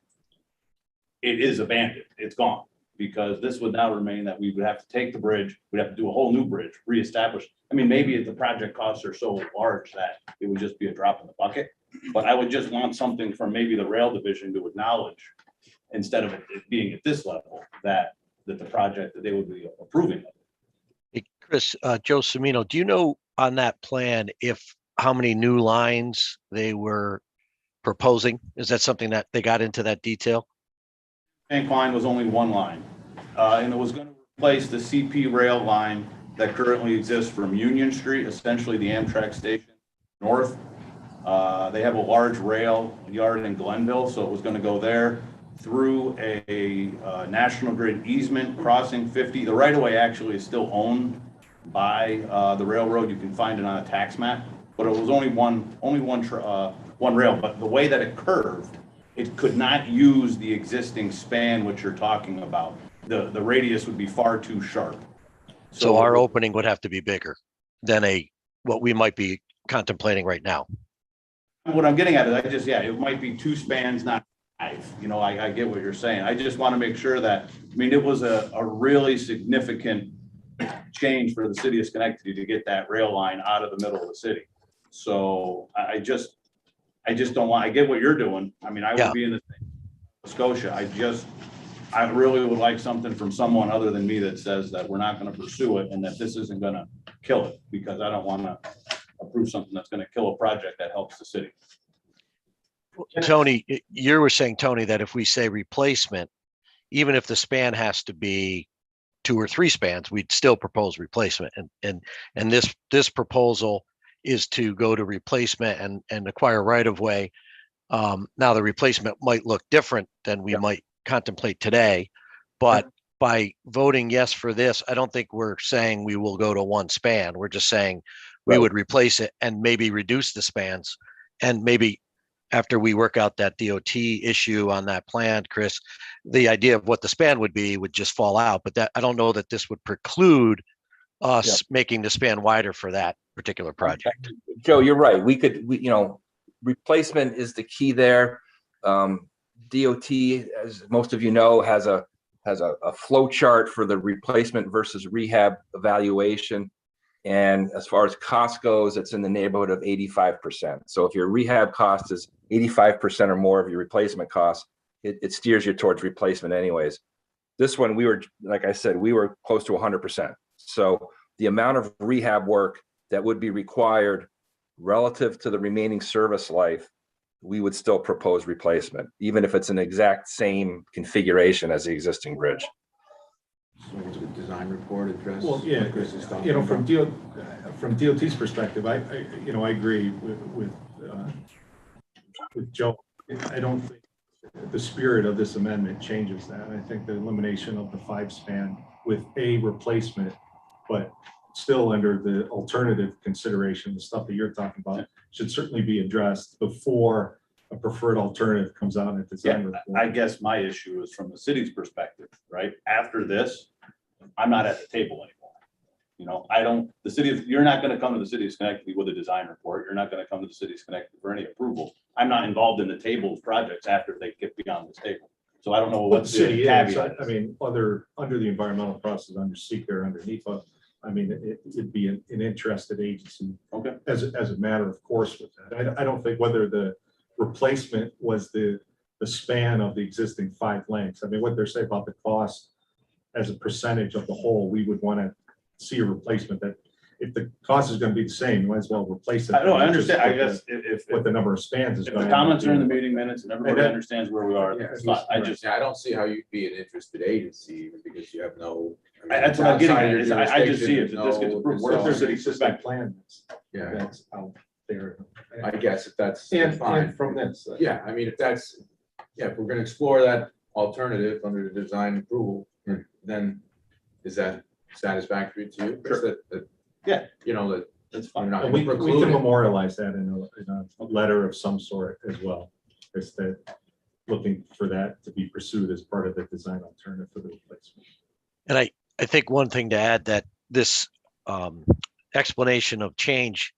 it is abandoned. It's gone. because this would now remain that we would have to take the bridge, we'd have to do a whole new bridge, reestablish. I mean, maybe if the project costs are so large that it would just be a drop in the bucket, but I would just want something from maybe the rail division to acknowledge, instead of it being at this level, that the project that they would be approving of. Hey, Chris, Joe Semino, do you know on that plan how many new lines they were proposing? Is that something that they got into that detail? Bank line was only one line, and it was going to replace the CP rail line that currently exists from Union Street, essentially the Amtrak station north. They have a large rail yard in Glenville, so it was going to go there through a National Grid easement crossing 50. The right-of-way actually is still owned by the railroad. You can find it on a tax map, but it was only one rail. But the way that it curved, it could not use the existing span which you're talking about. The radius would be far too sharp. So our opening would have to be bigger than what we might be contemplating right now. What I'm getting at is it might be 2 spans, not 5. You know, I get what you're saying. I just want to make sure that, I mean, it was a really significant change for the city of Schenectady to get that rail line out of the middle of the city. So I just don't want, I get what you're doing. I mean, I would be in the same Scotia. I really would like something from someone other than me that says that we're not going to pursue it and that this isn't going to kill it, because I don't want to approve something that's going to kill a project that helps the city. Tony, you were saying, Tony, that if we say replacement, even if the span has to be 2 or 3 spans, we'd still propose replacement. And this proposal is to go to replacement and acquire right of way. Now the replacement might look different than we might contemplate today, but by voting yes for this, I don't think we're saying we will go to 1 span. We're just saying we would replace it and maybe reduce the spans. And maybe after we work out that DOT issue on that plan, Chris, the idea of what the span would be would just fall out. But that, I don't know that this would preclude us making the span wider for that particular project. Joe, you're right. Replacement is the key there. DOT, as most of you know, has a flow chart for the replacement versus rehab evaluation. And as far as cost goes, it's in the neighborhood of 85%. So if your rehab cost is 85% or more of your replacement cost, it steers you towards replacement anyways. This one, like I said, we were close to 100%. So the amount of rehab work that would be required relative to the remaining service life, we would still propose replacement, even if it's an exact same configuration as the existing bridge. So was the design report address? Well, yeah, you know, from DOT's perspective, I agree with Joe. I don't think the spirit of this amendment changes that. I think the elimination of the 5 span with a replacement, but still under the alternative consideration, the stuff that you're talking about, should certainly be addressed before a preferred alternative comes out in a design report. I guess my issue is from the city's perspective, right? After this, I'm not at the table anymore. You know, you're not going to come to the city of Schenectady with a design report. You're not going to come to the city of Schenectady for any approval. I'm not involved in the table of projects after they get beyond this table. So I don't know what the city is. caveat I mean, under the environmental process, under SECR, under NEPA, I mean, it'd be an interested agency as a matter of course with that. I don't think whether the replacement was the span of the existing 5 lengths. I mean, what they're saying about the cost as a percentage of the whole, we would want to see a replacement that if the cost is going to be the same, you might as well replace it. I understand. I guess if what the number of spans is. If the comments are in the meeting minutes and everybody understands where we are, I don't see how you'd be an interested agency because you have no. That's what I'm getting at. Is I just see if this gets approved. What if there's an existing plan that's out there? I guess if that's fine from this. Yeah, I mean, if we're going to explore that alternative under the design approval, then is that satisfactory to you? Sure. You know, that's fine. And we can memorialize that in a letter of some sort as well. Is that looking for that to be pursued as part of the design alternative for the replacement. And I think one thing to add that this explanation of change,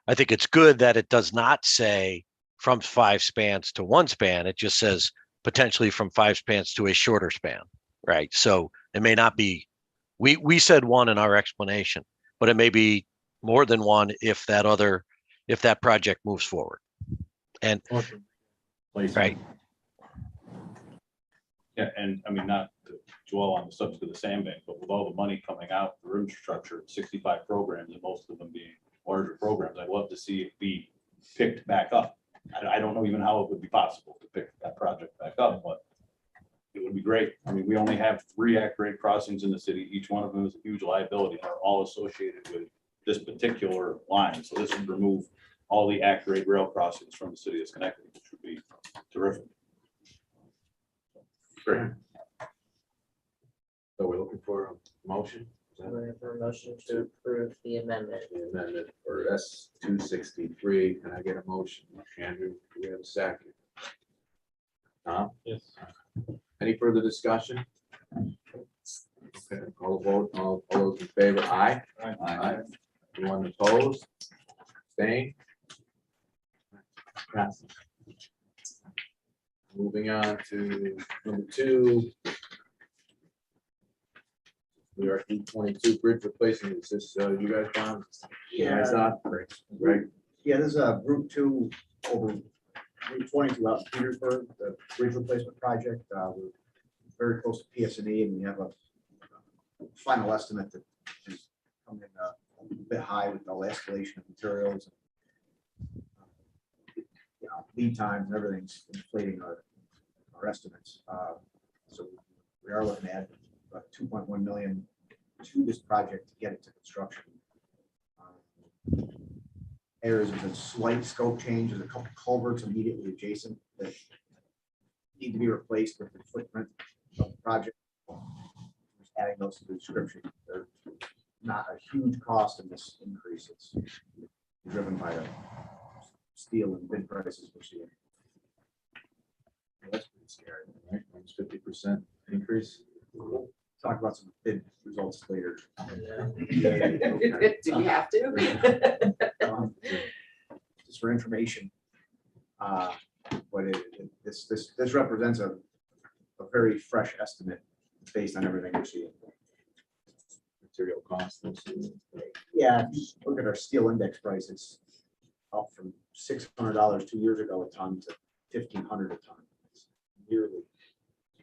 I think it's good that it does not say from 5 spans to 1 span. It just says potentially from 5 spans to a shorter span. right? So it may not be, we said one in our explanation, but it may be more than one if that project moves forward. And, right, Yeah, and I mean, not to dwell on the subject of the sandbank, but with all the money coming out for infrastructure, 65 programs, and most of them being larger programs, I'd love to see it be picked back up. I don't know even how it would be possible to pick that project back up, but it would be great. I mean, we only have 3 at-grade crossings in the city. Each one of them is a huge liability, and they're all associated with this particular line. So this would remove all the at-grade rail crossings from the city of Schenectady, which would be terrific. Great. So we're looking for a motion? Is that We're for a motion to approve the amendment. the amendment for S 263? Can I get a motion? Andrew, do we have a second? Tom? Yes. Any further discussion? Okay, call the vote. All those in favor, aye? Aye. Anyone opposed? Staying? Passes. Moving on to number 2. We are 22 bridge replacement. Is this you guys found? Yeah. Right. Yeah, this is Route 2 over Route 22 out in Petersburg, the bridge replacement project. We're very close to PS&E, and we have a final estimate that is coming in a bit high with all the escalation of materials. Lead times and everything's inflating our estimates. So we are looking at about 2.1 million to this project to get it to construction. Areas of a slight scope change. There's a couple culverts immediately adjacent that need to be replaced with the footprint of the project. Just adding those to the description. They're not a huge cost in this increase. It's driven by the steel and bid prices we're seeing. That's pretty scary, right? Almost 50% increase. Talk about some bid results later. Do we have to? Just for information. But this represents a very fresh estimate based on everything we're seeing. Material costs. Yeah, if you look at our steel index price, it's up from $600 2 years ago a ton to $1,500 a ton. It's yearly.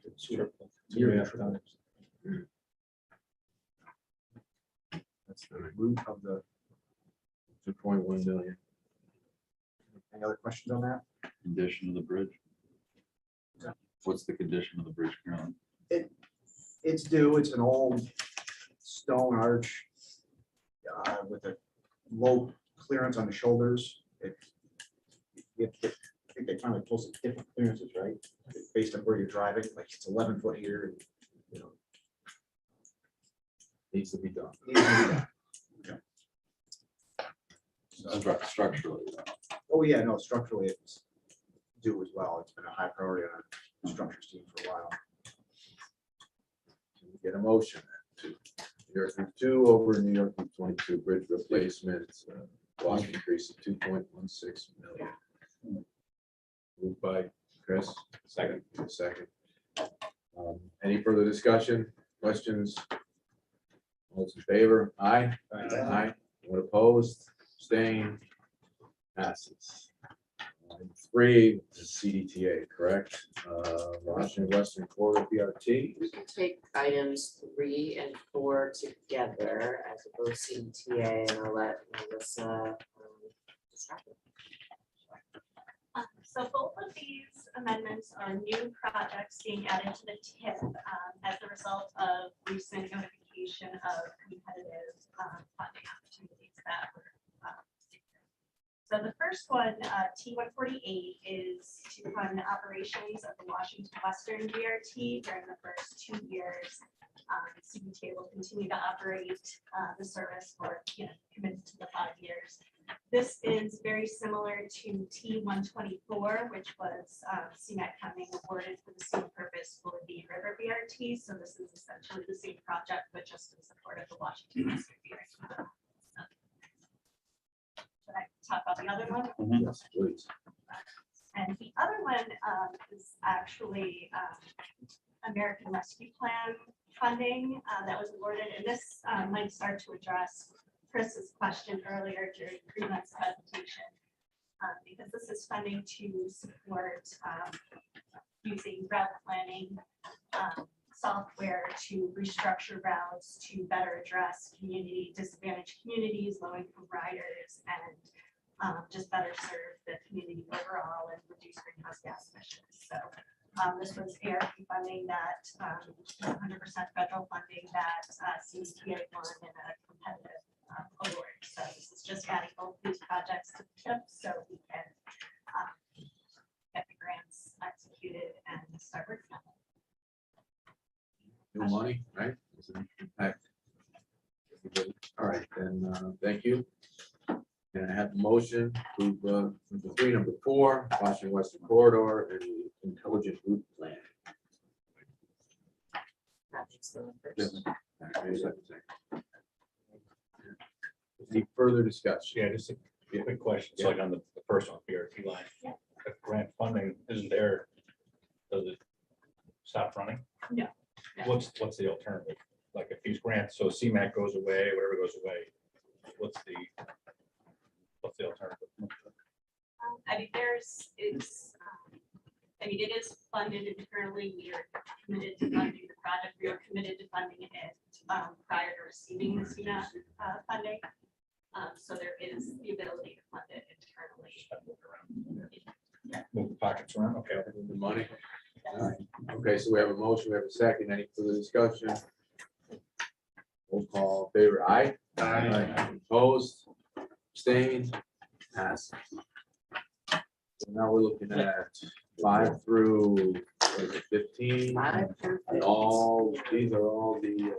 That's the root of the. 2.1 million. Any other questions on that? Condition of the bridge. Yeah. What's the condition of the bridge currently? It's due. It's an old stone arch with a low clearance on the shoulders. I think they finally posted different clearances, right? Based on where you're driving, like it's 11 foot here, and, you know. Needs to be done. Needs to be done. Structurally. Oh, yeah, no, structurally it's due as well. It's been a high priority on our structures team for a while. Can we get a motion to New York Route 2 over New York Route 22 bridge replacement, cost increase of 2.16 million. Moved by Chris, second. Any further discussion, questions? All those in favor? Aye. Aye. Anyone opposed? Staying? Passes. 3 is CDTA, correct? Washington Western Corridor BRT. We can take items 3 and 4 together as opposed to CTA, and I'll let Melissa describe it. So both of these amendments are new projects being added to the TIP as a result of recent notification of competitive funding opportunities that were. So the first one, T148, is to fund operations of the Washington Western BRT during the first 2 years. CDTA will continue to operate the service for, committed to the 5 years. This is very similar to T124, which was CMAC having awarded for the same purpose for the River BRT. So this is essentially the same project, but just in support of the Washington Western BRT. Should I talk about the other one? Yes, please. And the other one is actually American Rescue Plan funding that was awarded, and this might start to address Chris's question earlier during Freeman's presentation, because this is funding to support using route planning software to restructure routes to better address disadvantaged communities, low-income riders, and just better serve the community overall and reduce greenhouse gas emissions. So this was ARP funding that 100% federal funding that CDTC won in a competitive award. So this is just adding both these projects to the TIP so we can get the grants executed and start working on it. New money, right? Does it impact everybody? All right, then, thank you. And I have a motion to number 3, number 4, Washington Western Corridor and the Intelligent Route Plan. Any further discussion? Yeah, just a quick question. So like on the first one, BRT line, if grant funding isn't there, does it stop running? No. What's the alternative? Like if these grants, so CMAC goes away, whatever goes away, what's the alternative? I mean, it is funded internally. We are committed to funding the project. We are committed to funding it prior to receiving the CMAC funding. So there is the ability to fund it internally. Move the pockets around, okay. The money. All right. Okay, so we have a motion, we have a second. Any further discussion? Roll call, favor, aye. Aye. Opposed, abstained, pass. So now we're looking at 5 through what is it, 15. 5 through And all, these are all the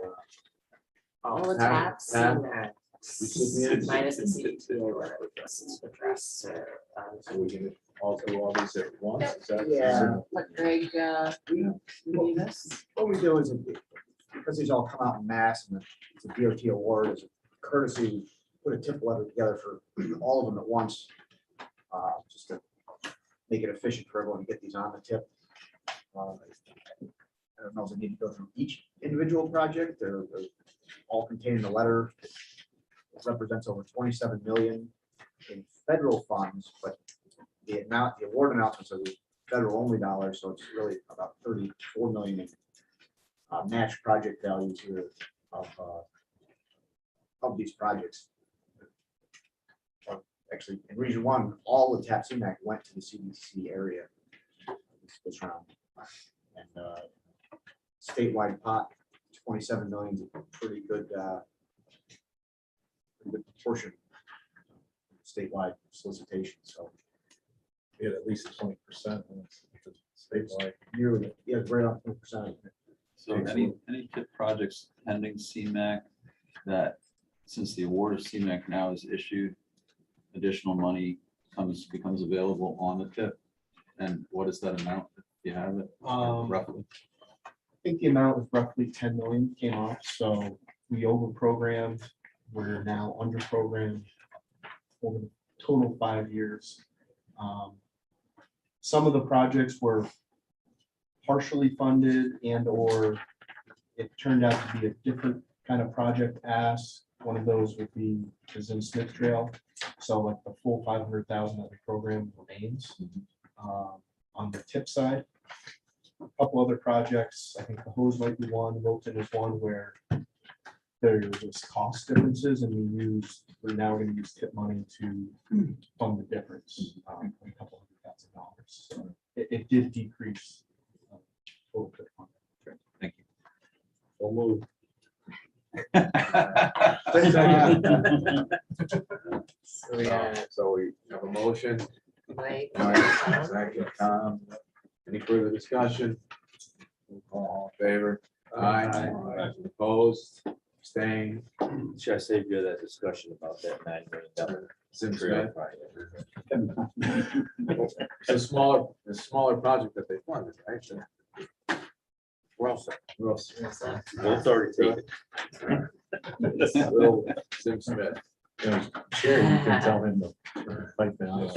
All the tap- taps tap and recipients. minus the CDTA where it was addressed. So we can all do all these at once. Is that- Yeah. But Greg, you need this? What we do is, because these all come out in mass and it's a DOT award, as a courtesy, we put a tip letter together for all of them at once, just to make it efficient for everyone to get these on the tip. I don't know if we need to go through each individual project or all contained in the letter. It represents over 27 million in federal funds, but the award announcements are the federal only dollars, so it's really about 34 million in match project values here of these projects. Actually, in region 1, all the TAP CMAC went to the CDTC area this round. And statewide pot, 27 million is a pretty good proportion statewide solicitation. So We had at least 20% statewide. nearly, yeah, right on 20%. So any TIP projects pending CMAC that, since the award of CMAC now is issued, additional money becomes available on the TIP? And what is that amount, if you have it roughly? I think the amount was roughly 10 million came off, so we over-programmed. We're now under-programmed over the total 5 years. Some of the projects were partially funded and/or it turned out to be a different kind of project ask. One of those would be the Zim Smith Trail. So like the full 500,000 that we programmed remains on the tip side. A couple other projects, I think the hose might be one, Wilton is one where there was cost differences and we're now going to use tip money to fund the difference, a couple $100,000. So it did decrease. Total tip funding. Thank you. So move. So we have a motion. Mike, All right, second, Tom. Any further discussion? All in favor? Aye. Opposed? Abstained? Should I save you that discussion about that $9 million? Zim Smith. It's a smaller project that they funded, right? So we're all set. We're all set. Both already taken. Little Zim Smith. Sure, you can tell him to fight down.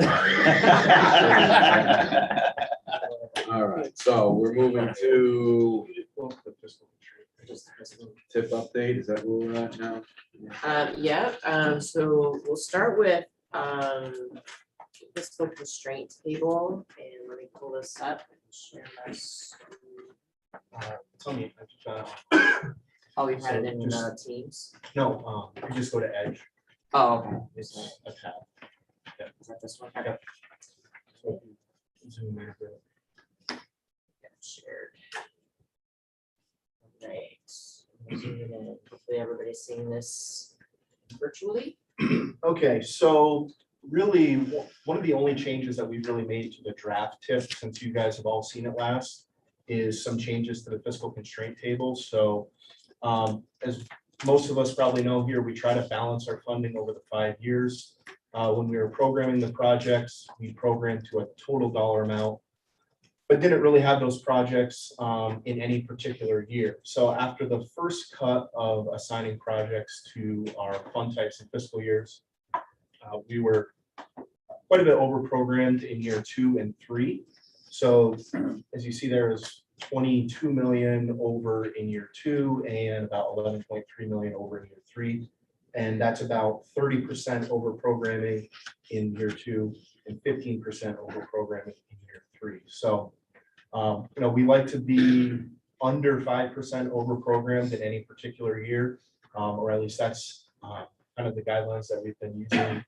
All right, so we're moving to tip update, is that where we're at now? So we'll start with, fiscal constraint table, and let me pull this up and share my screen. Tell me, Oh, we've had it in just- Teams. no, you just go to Edge. Oh, okay. It's a tab. Is that this one? Okay. So zoom in a bit. Shared. Right. Hopefully everybody's seeing this virtually. Okay, so really, one of the only changes that we've really made to the draft tip, since you guys have all seen it last, is some changes to the fiscal constraint table. So as most of us probably know here, we try to balance our funding over the 5 years. When we were programming the projects, we programmed to a total dollar amount, but didn't really have those projects in any particular year. So after the first cut of assigning projects to our fund types and fiscal years, we were quite a bit over-programmed in year 2 and 3. So as you see, there is 22 million over in year 2 and about 11.3 million over in year 3. And that's about 30% over programming in year 2 and 15% over programming in year 3. So, we like to be under 5% over programmed in any particular year, or at least that's kind of the guidelines that we've been using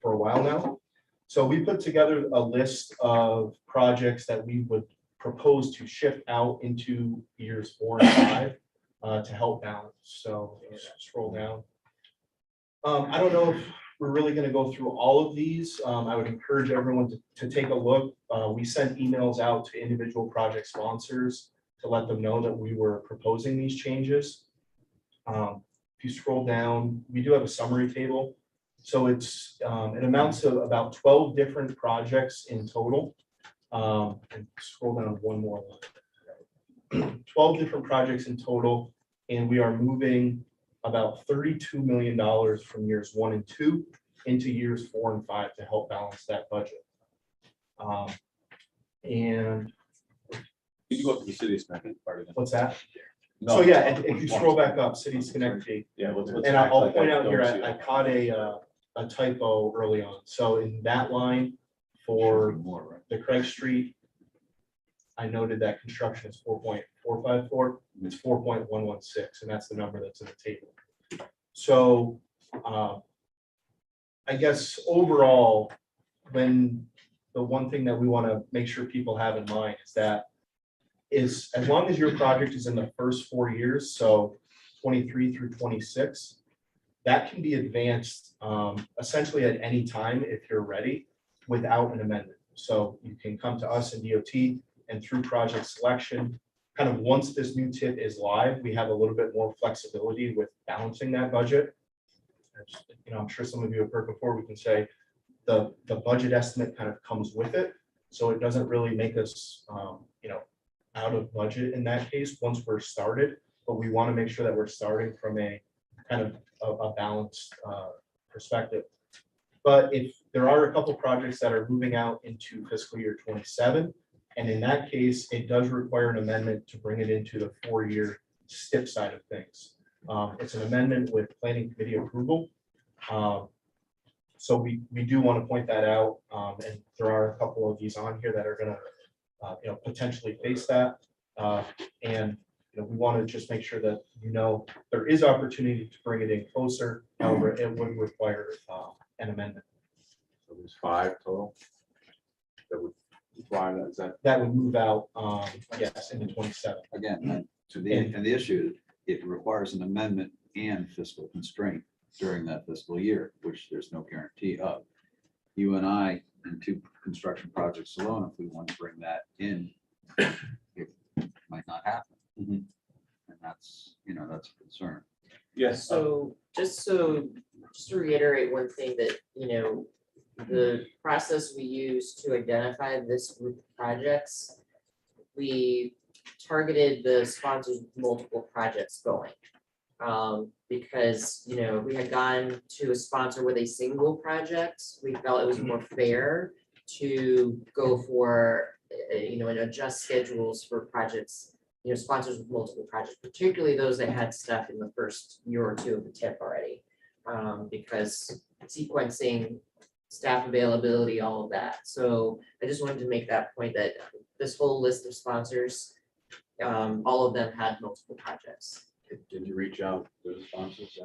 for a while now. So we put together a list of projects that we would propose to shift out into years 4 and 5 to help balance. So scroll down. I don't know if we're really going to go through all of these. I would encourage everyone to take a look. We sent emails out to individual project sponsors to let them know that we were proposing these changes. If you scroll down, we do have a summary table. So it amounts to about 12 different projects in total. And scroll down one more line. 12 different projects in total, and we are moving about $32 million from years 1 and 2 into years 4 and 5 to help balance that budget. And Can you go up to the city second part of it? what's that? No. So yeah, if you scroll back up, City Schenectady. Yeah. And I'll point out here, I caught a typo early on. So in that line for the Craig Street, I noted that construction is 4.454, it's 4.116, and that's the number that's in the table. So I guess overall, when the one thing that we want to make sure people have in mind is that as long as your project is in the first 4 years, so 23 through 26, that can be advanced essentially at any time if you're ready without an amendment. So you can come to us in DOT and through project selection, kind of once this new tip is live, we have a little bit more flexibility with balancing that budget. I'm sure some of you have heard before, we can say the budget estimate kind of comes with it. So it doesn't really make us, out of budget in that case, once we're started, but we want to make sure that we're starting from a kind of a balanced perspective. But if there are a couple projects that are moving out into fiscal year 27, and in that case, it does require an amendment to bring it into the 4-year STIP side of things. It's an amendment with planning committee approval. So we do want to point that out. And there are a couple of these on here that are going to potentially face that. And we want to just make sure that there is opportunity to bring it in closer. However, it would require an amendment. So there's 5 total. That would apply, that would move out, yes, into 27. Again, the issue, it requires an amendment and fiscal constraint during that fiscal year, which there's no guarantee of. You and I, and 2 construction projects alone, if we want to bring that in, it might not happen. And that's a concern. Yes. So just to reiterate one thing that, the process we use to identify this group of projects, we targeted the sponsors with multiple projects going. Because, we had gone to a sponsor with a single project, we felt it was more fair to go for, and adjust schedules for projects, sponsors with multiple projects, particularly those that had stuff in the first year or two of the TIP already. Because sequencing, staff availability, all of that. So I just wanted to make that point that this whole list of sponsors, all of them had multiple projects. Did you reach out to the sponsors?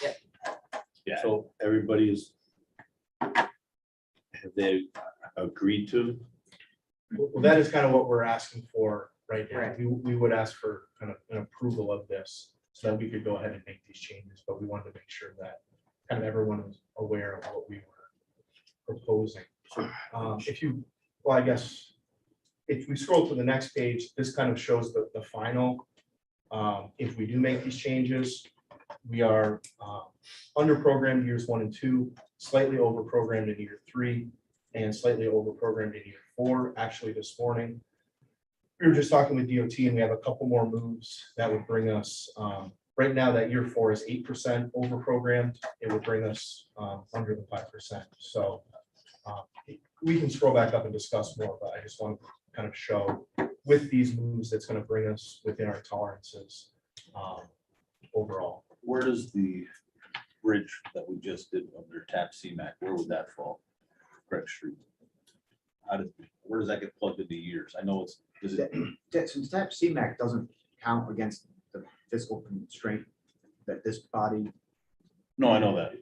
Yep. Yeah. So everybody is, have they agreed to? Well, that is kind of what we're asking for right now. Right. We would ask for kind of an approval of this so that we could go ahead and make these changes, but we wanted to make sure that kind of everyone was aware of what we were proposing. If you, well, I guess, if we scroll to the next page, this kind of shows the final. If we do make these changes, we are under programmed years 1 and 2, slightly over programmed in year 3, and slightly over programmed in year 4. Actually, this morning, we were just talking with DOT, and we have a couple more moves that would bring us. Right now, that year 4 is 8% over programmed. It would bring us under the 5%. So we can scroll back up and discuss more, but I just want to kind of show with these moves that's going to bring us within our tolerances overall. Where does the bridge that we just did under TAP CMAC, where would that fall? Craig Street. Where does that get plugged into years? I know it's, Since TAP CMAC doesn't count against the fiscal constraint that this body, no, I know that.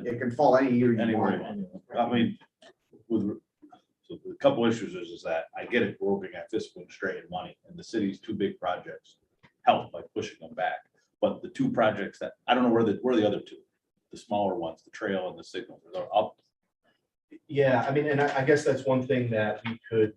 it can fall any year you Anywhere want. you want. I mean, so a couple issues is that I get it, we're looking at fiscal constraint and money, and the city's 2 big projects help by pushing them back. But the 2 projects that, I don't know where the other 2, the smaller ones, the trail and the signal, they're up. Yeah, I mean, and I guess that's one thing that we could,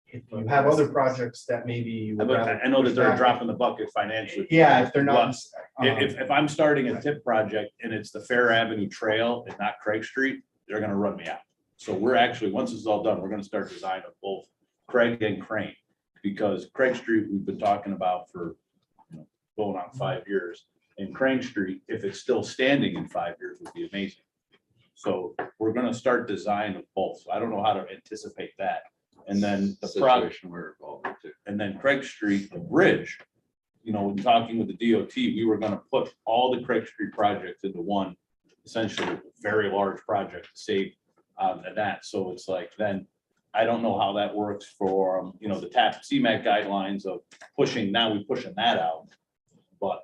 if you have other projects that maybe you would rather I know that push they're back. dropping the bucket financially. Yeah, if they're not. But if I'm starting a TIP project and it's the Fair Avenue Trail and not Craig Street, they're gonna run me out. So we're actually, once this is all done, we're gonna start design of both Craig and Crane. Because Craig Street, we've been talking about for, going on 5 years. And Crane Street, if it's still standing in 5 years, would be amazing. So we're gonna start design of both. So I don't know how to anticipate that. And then the Situation we're involved in too. and then Craig Street, the bridge, in talking with the DOT, we were gonna put all the Craig Street projects into one, essentially very large project to save that. So it's like, then I don't know how that works for, the TAP CMAC guidelines of pushing that out. But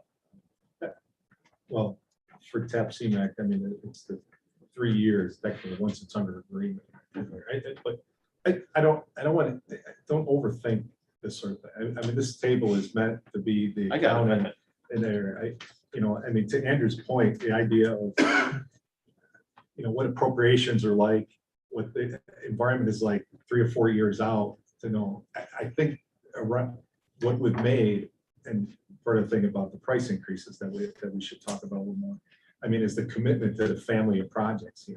Well, for TAP CMAC, I mean, it's the 3 years technically once it's under agreement. Right? But I don't want to, don't overthink this sort of thing. I mean, this table is meant to be the I got it. accountant in there. I mean, to Andrew's point, the idea of, what appropriations are like, what the environment is like 3 or 4 years out to know. I think around what we've made, and part of the thing about the price increases that we should talk about a little more. I mean, is the commitment to the family of projects,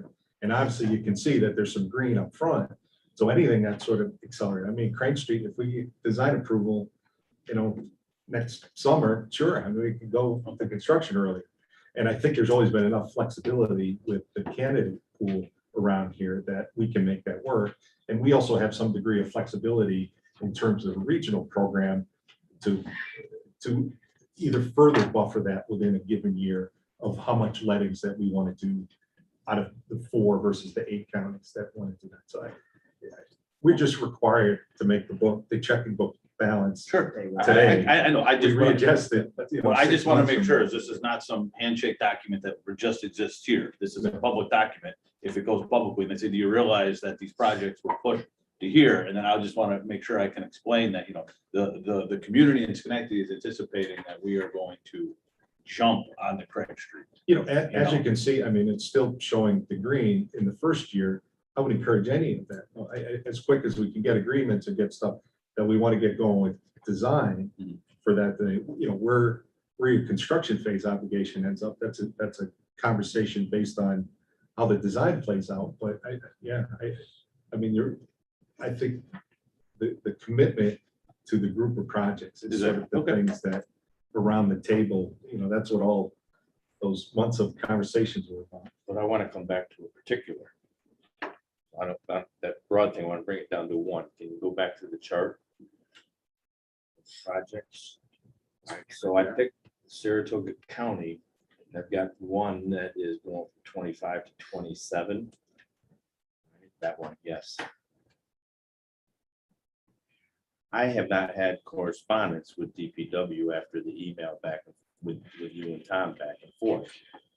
and obviously you can see that there's some green up front. So anything that sort of accelerated, I mean, Crane Street, if we get design approval, next summer, sure, I mean, we can go up to construction early. And I think there's always been enough flexibility with the candidate pool around here that we can make that work. And we also have some degree of flexibility in terms of a regional program to either further buffer that within a given year of how much lettings that we want to do out of the 4 versus the 8 counties that want to do that. So we're just required to make the checking book balance. Sure. Today. I know, I just We readjusted. Well, I 6 just want to months make from sure now. this is not some handshake document that just exists here. This is a public document. If it goes publicly, and they say, do you realize that these projects were pushed to here? And then I just want to make sure I can explain that, the community in Schenectady is anticipating that we are going to jump on the Craig Street. As you can see, I mean, it's still showing the green in the first year. I would encourage any of that, as quick as we can get agreements and get stuff that we want to get going with design for that, where your construction phase obligation ends up, that's a conversation based on how the design plays out. But I mean, I think the commitment to the group of projects is sort of the things that around the table, that's what all those months of conversations were about. But I want to come back to a particular. I don't, that broad thing, I want to bring it down to one. Can you go back to the chart? projects. So I picked Saratoga County. I've got one that is going from 25 to 27. That one, yes. I have not had correspondence with DPW after the email back with you and Tom back and forth.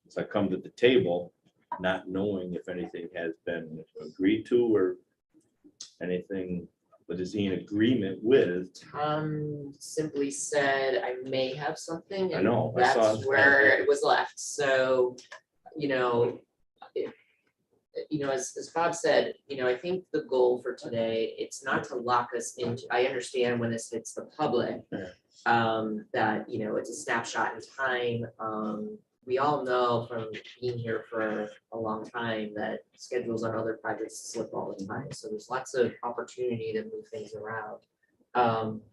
So I come to the table not knowing if anything has been agreed to or anything, but is he in agreement with? Tom simply said, I may have something. I and know, I saw That's where it was left. So, you know, as Bob said, I think the goal for today, it's not to lock us into, I understand when this hits the public, that, it's a snapshot in time. We all know from being here for a long time that schedules on other projects slip all the time. So there's lots of opportunity to move things around.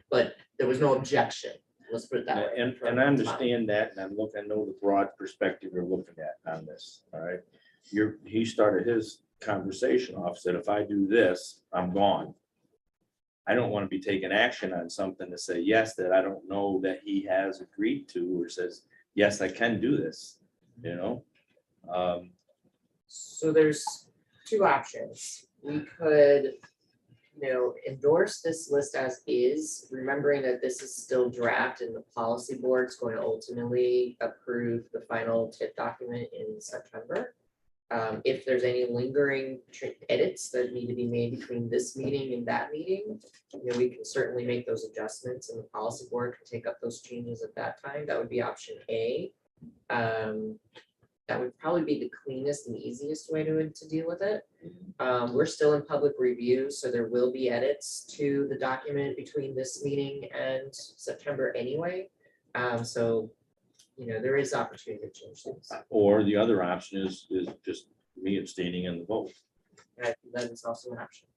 But there was no objection. Let's put it that way. And I understand that, and I know the broad perspective you're looking at on this, all right? He started his conversation off, said, if I do this, I'm gone. I don't want to be taking action on something to say yes, that I don't know that he has agreed to, or says, yes, I can do this, So there's two options. We could, endorse this list as is, remembering that this is still draft and the policy board's going to ultimately approve the final TIP document in September. If there's any lingering edits that need to be made between this meeting and that meeting, we can certainly make those adjustments and the policy board can take up those changes at that time. That would be option A. That would probably be the cleanest and easiest way to deal with it. We're still in public review, so there will be edits to the document between this meeting and September anyway. So there is opportunity to change things. or the other option is just me abstaining in the vote. And I think that is also an option.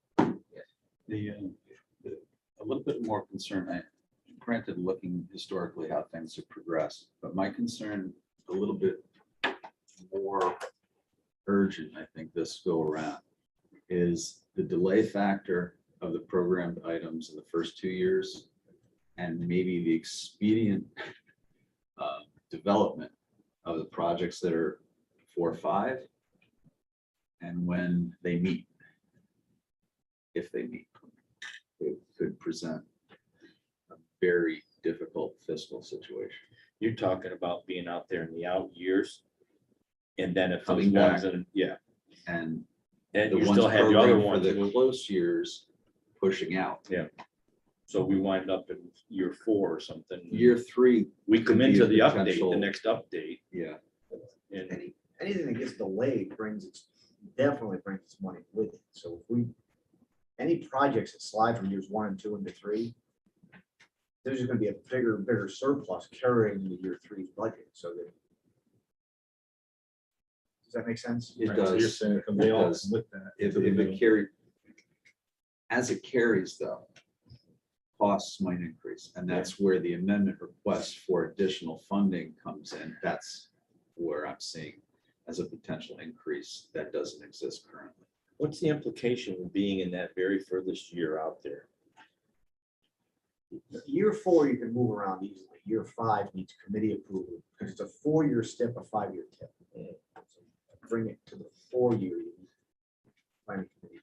A little bit more concern, granted, looking historically how things have progressed, but my concern a little bit more urgent, I think, this go around is the delay factor of the programmed items in the first 2 years and maybe the expedient development of the projects that are 4 or 5 and when they meet, if they meet, it could present a very difficult fiscal situation. You're talking about being out there in the out years. And then if those Coming back. ones, and yeah, And and the you ones still have your other programmed for ones. the close years pushing out. Yeah. So we wind up in year 4 or something. Year 3, We come could be into a the update, the potential- next update, yeah. and Anything that gets delayed definitely brings its money with it. So if any projects that slide from years 1 and 2 into 3, there's just gonna be a bigger surplus carrying the year 3's budget, so that. Does that make sense? It Right, so you're does. saying they all does. come with that. If to the it middle. as it carries though, costs might increase. And that's where the amendment request for additional funding comes in. That's where I'm seeing as a potential increase that doesn't exist currently. what's the implication of being in that very furthest year out there? Year 4, you can move around easily. Year 5 needs committee approval because it's a 4-year step, a 5-year tip. So bring it to the 4-year. Planning committee.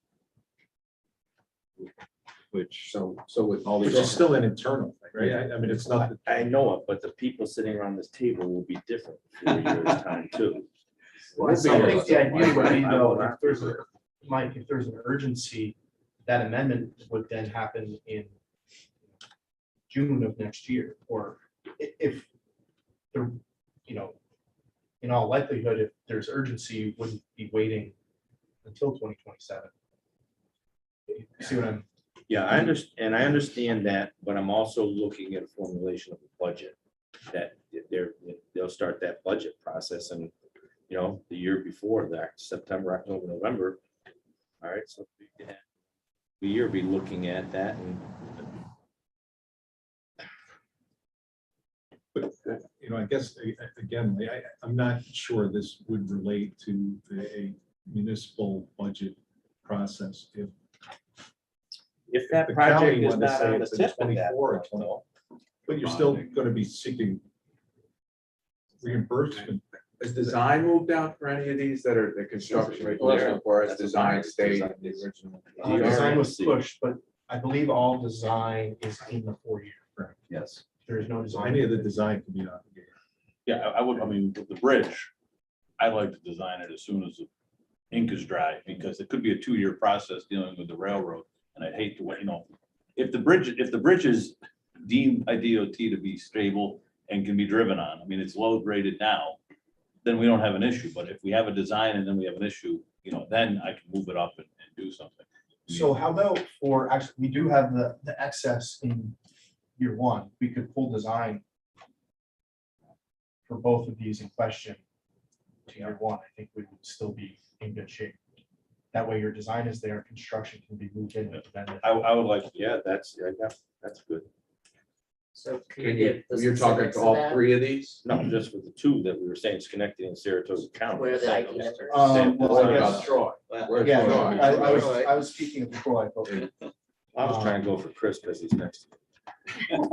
Which, So with all Which these. is still an internal thing, right? I mean, it's not. I know it, but the people sitting around this table will be different in 4 years' time too. Well, I think the idea would be though, if there's if there's an urgency, that amendment would then happen in June of next year, or if there, in all likelihood, if there's urgency, you wouldn't be waiting until 2027. You see what I'm? Yeah, I understand that, but I'm also looking at a formulation of a budget that they'll start that budget process and, the year before that, September, October, November. All right, so the year be looking at that and But, I guess, again, I'm not sure this would relate to a municipal budget process. if that the project county is wanted to not say on the it's in tip at that 24 or point, though. But you're still gonna be seeking reimbursement. Has design moved out for any of these that are the construction right there, or has design stayed in the original? Design was pushed, but I believe all design is in the 4-year. Correct. Yes. There is no So design. any of the design can be obligated. Yeah, I would, I mean, with the bridge, I like to design it as soon as the ink is dry, because it could be a 2-year process dealing with the railroad. And I'd hate to wait, if the bridge is deemed by DOT to be stable and can be driven on, I mean, it's load rated now, then we don't have an issue. But if we have a design and then we have an issue, then I can move it up and do something. So how about actually, we do have the excess in year 1. We could pull design for both of these in question to year 1. I think we would still be in good shape. That way your design is there, construction can be moved in. I would like, That's good. So Can you're talking to all 3 of these? No, just with the 2 that we were saying is connecting in Saratoga County. Where the IP numbers? Well, What I about guess, Troy? Where's yeah, Troy? I was speaking of Troy. but- I was trying to go for Chris because he's next to me.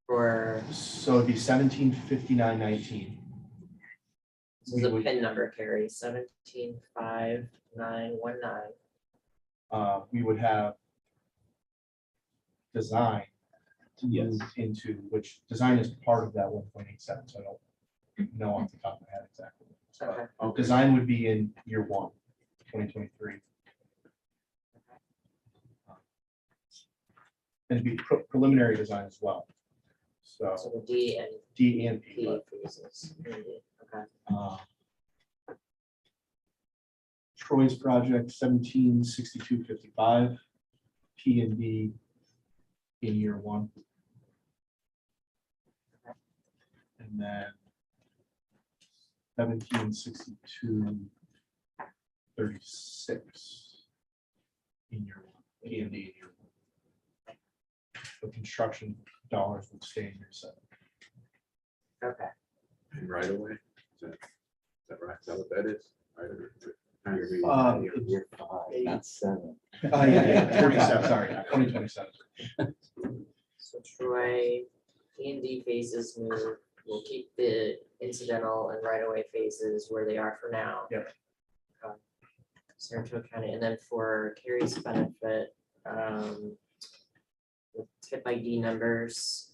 For, So it'd be 175919. this is a PIN number, Carrie, 175919. We would have design to Yes. move into, which design is part of that 1.87, so I don't know off the top of my head exactly. Okay. Design would be in year 1, 2023. And it'd be preliminary design as well. So So the D and D and P. P but, phases. Okay. Troy's project 176255, P and D in year 1. And then 176236 in year 1, P and D in year 1. The construction dollars would stay in year 7. Okay. And right away? Is that right? Is that what that is? Right away. Year 5, not 7. Yeah, 27, sorry, 2027. So Troy, P and D phases move. We'll keep the incidental and right-of-way phases where they are for now. Yep. Saratoga County, and then for Carrie's benefit, the tip ID numbers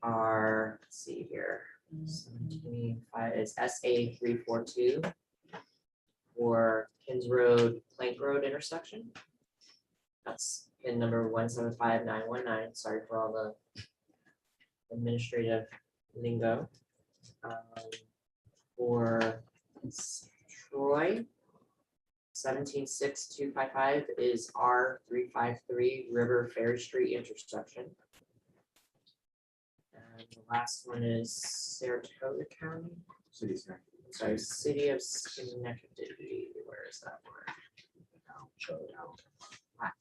are, let's see here, 17.5 is SA 342 for Kins Road, Plank Road intersection. That's pin number 175919. Sorry for all the administrative lingo. For Troy, 176255 is R353 River Ferry Street intersection. And the last one is Saratoga County. City of Schenectady. Where is that one?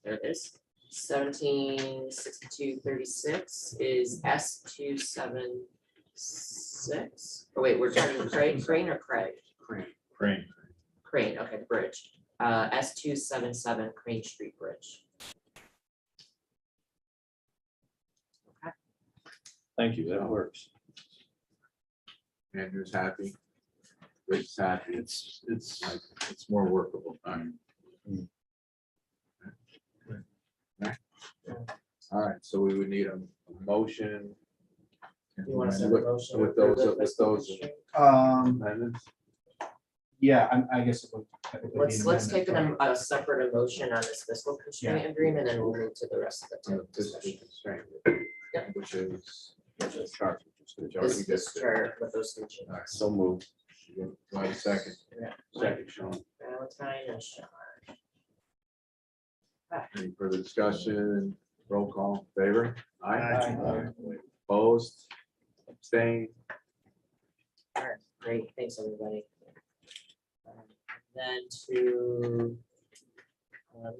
There it is. 176236 is S276. Oh wait, we're talking Crane or Craig? Crane, okay, the bridge. S277 Crane Street Bridge. Okay. thank you, that works. Andrew's happy. Rick's happy. It's more workable. All right, so we would need a motion. You want to send a motion With to those, approve the with fiscal those constraint? amendments? Yeah, I guess it would. technically be an Let's take amendment, a separate emotion on this fiscal constraint agreement, and we'll move to the rest of the discussion. Constraint. Yep. Which is. This is chart with those two changes. All right, so moved. Do I have a second? Yeah. Second, Sean. Valentine and Sean. Any further discussion? Roll call, favor? Aye. Opposed? Abstained? All right, great, thanks, everybody. Then to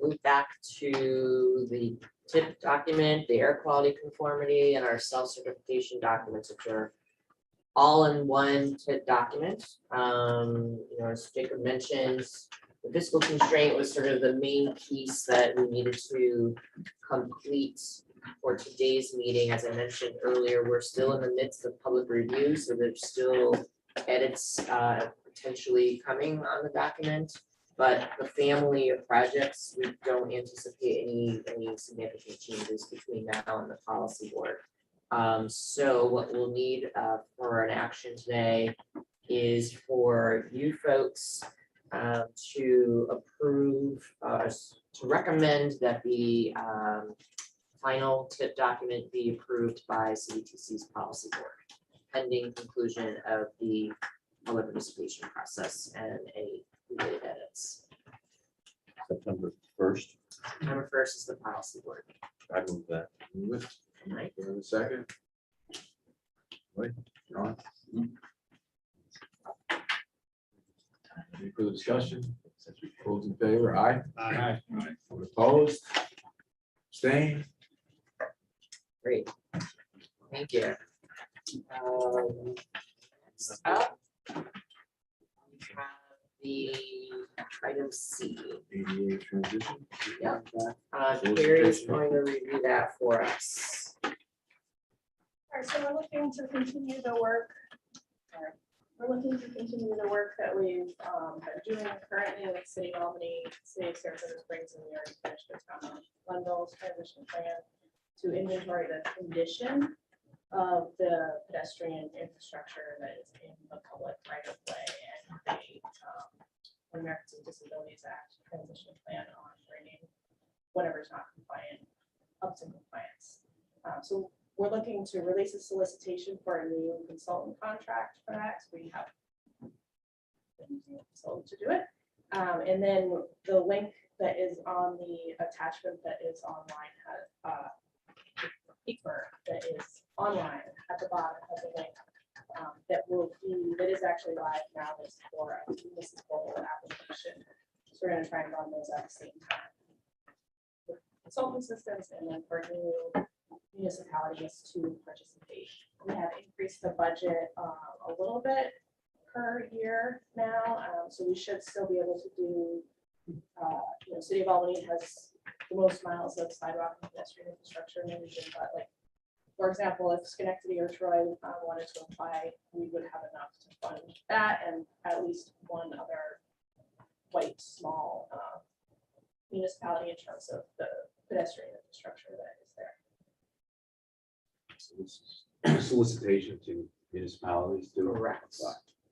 move back to the TIP document, the air quality conformity, and our self-certification documents, which are all in one TIP document. As Jacob mentioned, the fiscal constraint was sort of the main piece that we needed to complete for today's meeting. As I mentioned earlier, we're still in the midst of public review, so there's still edits potentially coming on the document. But the family of projects, we don't anticipate any significant changes between now and the policy board. So what we'll need for an action today is for you folks to approve, to recommend that the final tip document be approved by Cdtc's policy board, pending conclusion of the public participation process and any related edits. September 1st. September 1st is the policy board. I move that. Move it. Right. Do I have a second? Wait, Ron? Any further discussion? Those in favor, aye? Aye. Anyone opposed? Abstain? Great. Thank you. Next up, we have the item C. ADA transition. Yep. Carrie is going to review that for us. All right, so we're looking to continue the work. We're looking to continue the work that we've been doing currently with City of Albany, City of Saratoga Springs, and we already finished the town of Glenville's transition plan to inventory the condition of the pedestrian infrastructure that is in the public right of way and the Americans with Disabilities Act transition plan on bringing whatever's not compliant up to compliance. So we're looking to release a solicitation for a new consultant contract for that. So we have consultant to do it. And then the link that is on the attachment that is online has paper that is online at the bottom of the link that is actually live now. Is for a municipal application. So we're going to try and run those at the same time. With consultant systems and then for new municipalities to participate. We have increased the budget a little bit per year now, so we should still be able to do. City of Albany has the most miles of sidewalk and pedestrian infrastructure in the region, but like, for example, if Schenectady or Troy wanted to apply, we would have enough to fund that and at least one other quite small municipality in terms of the pedestrian infrastructure that is there. So this is solicitation to municipalities to. Correct.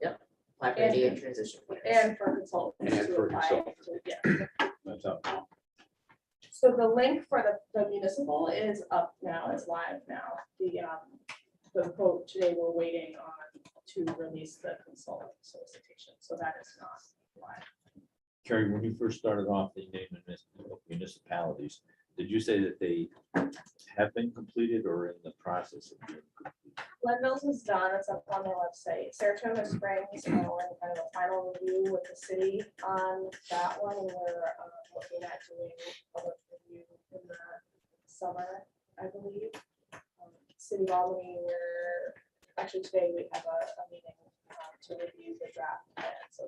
Yep. ADA transition. And for consultants And to for apply. consultants. Yeah. That's up. So the link for the municipal is up now, it's live now. The vote today, we're waiting on to release the consultant solicitation, so that is not live. Carrie, when you first started off the name of municipalities, did you say that they have been completed or in the process of being completed? Glenville's is done, it's up on their website. Saratoga Springs, we're in kind of a final review with the city on that one, and we're looking at doing public review in the summer, I believe. City of Albany, we're actually today we have a meeting to review the draft plan. So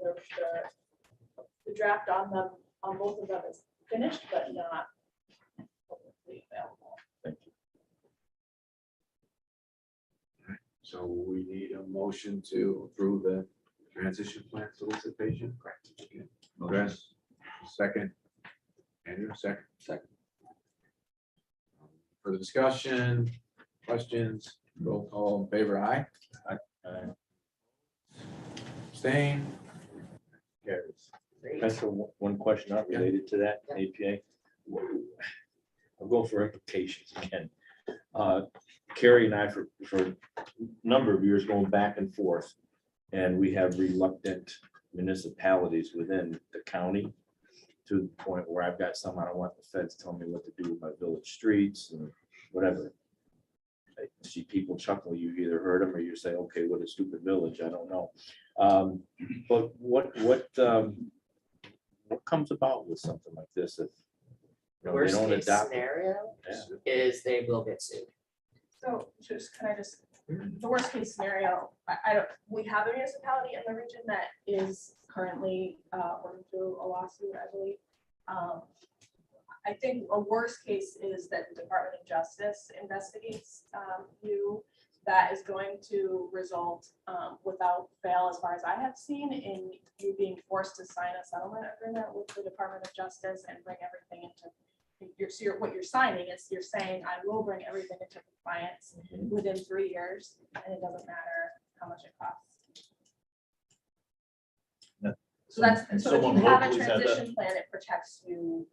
the draft on them on both of them is finished, but not publicly available. Thank you. So we need a motion to approve the transition plan solicitation. Correct. Okay. Chris, second. Andrew, second. Second. For the discussion, questions, roll call in favor, aye? Abstain? Carries. That's one question not related to that APA. I'll go for implications again. Carrie and I, for a number of years, going back and forth, and we have reluctant municipalities within the county to the point where I've got some, I don't want the feds telling me what to do with my village streets and whatever. I see people chuckle, you either heard them or you say, okay, what a stupid village, I don't know. But what comes about with something like this if they Worst don't case adopt it? scenario Yeah. is they will get sued. So the worst case scenario, we have a municipality in the region that is currently working through a lawsuit, I believe. I think a worst case is that the Department of Justice investigates you. That is going to result without fail, as far as I have seen, in you being forced to sign a settlement agreement with the Department of Justice and bring everything into what you're signing is you're saying, I will bring everything into compliance within 3 years, and it doesn't matter how much it costs. So that's, And so if someone you have a locally said that. transition plan, it protects you.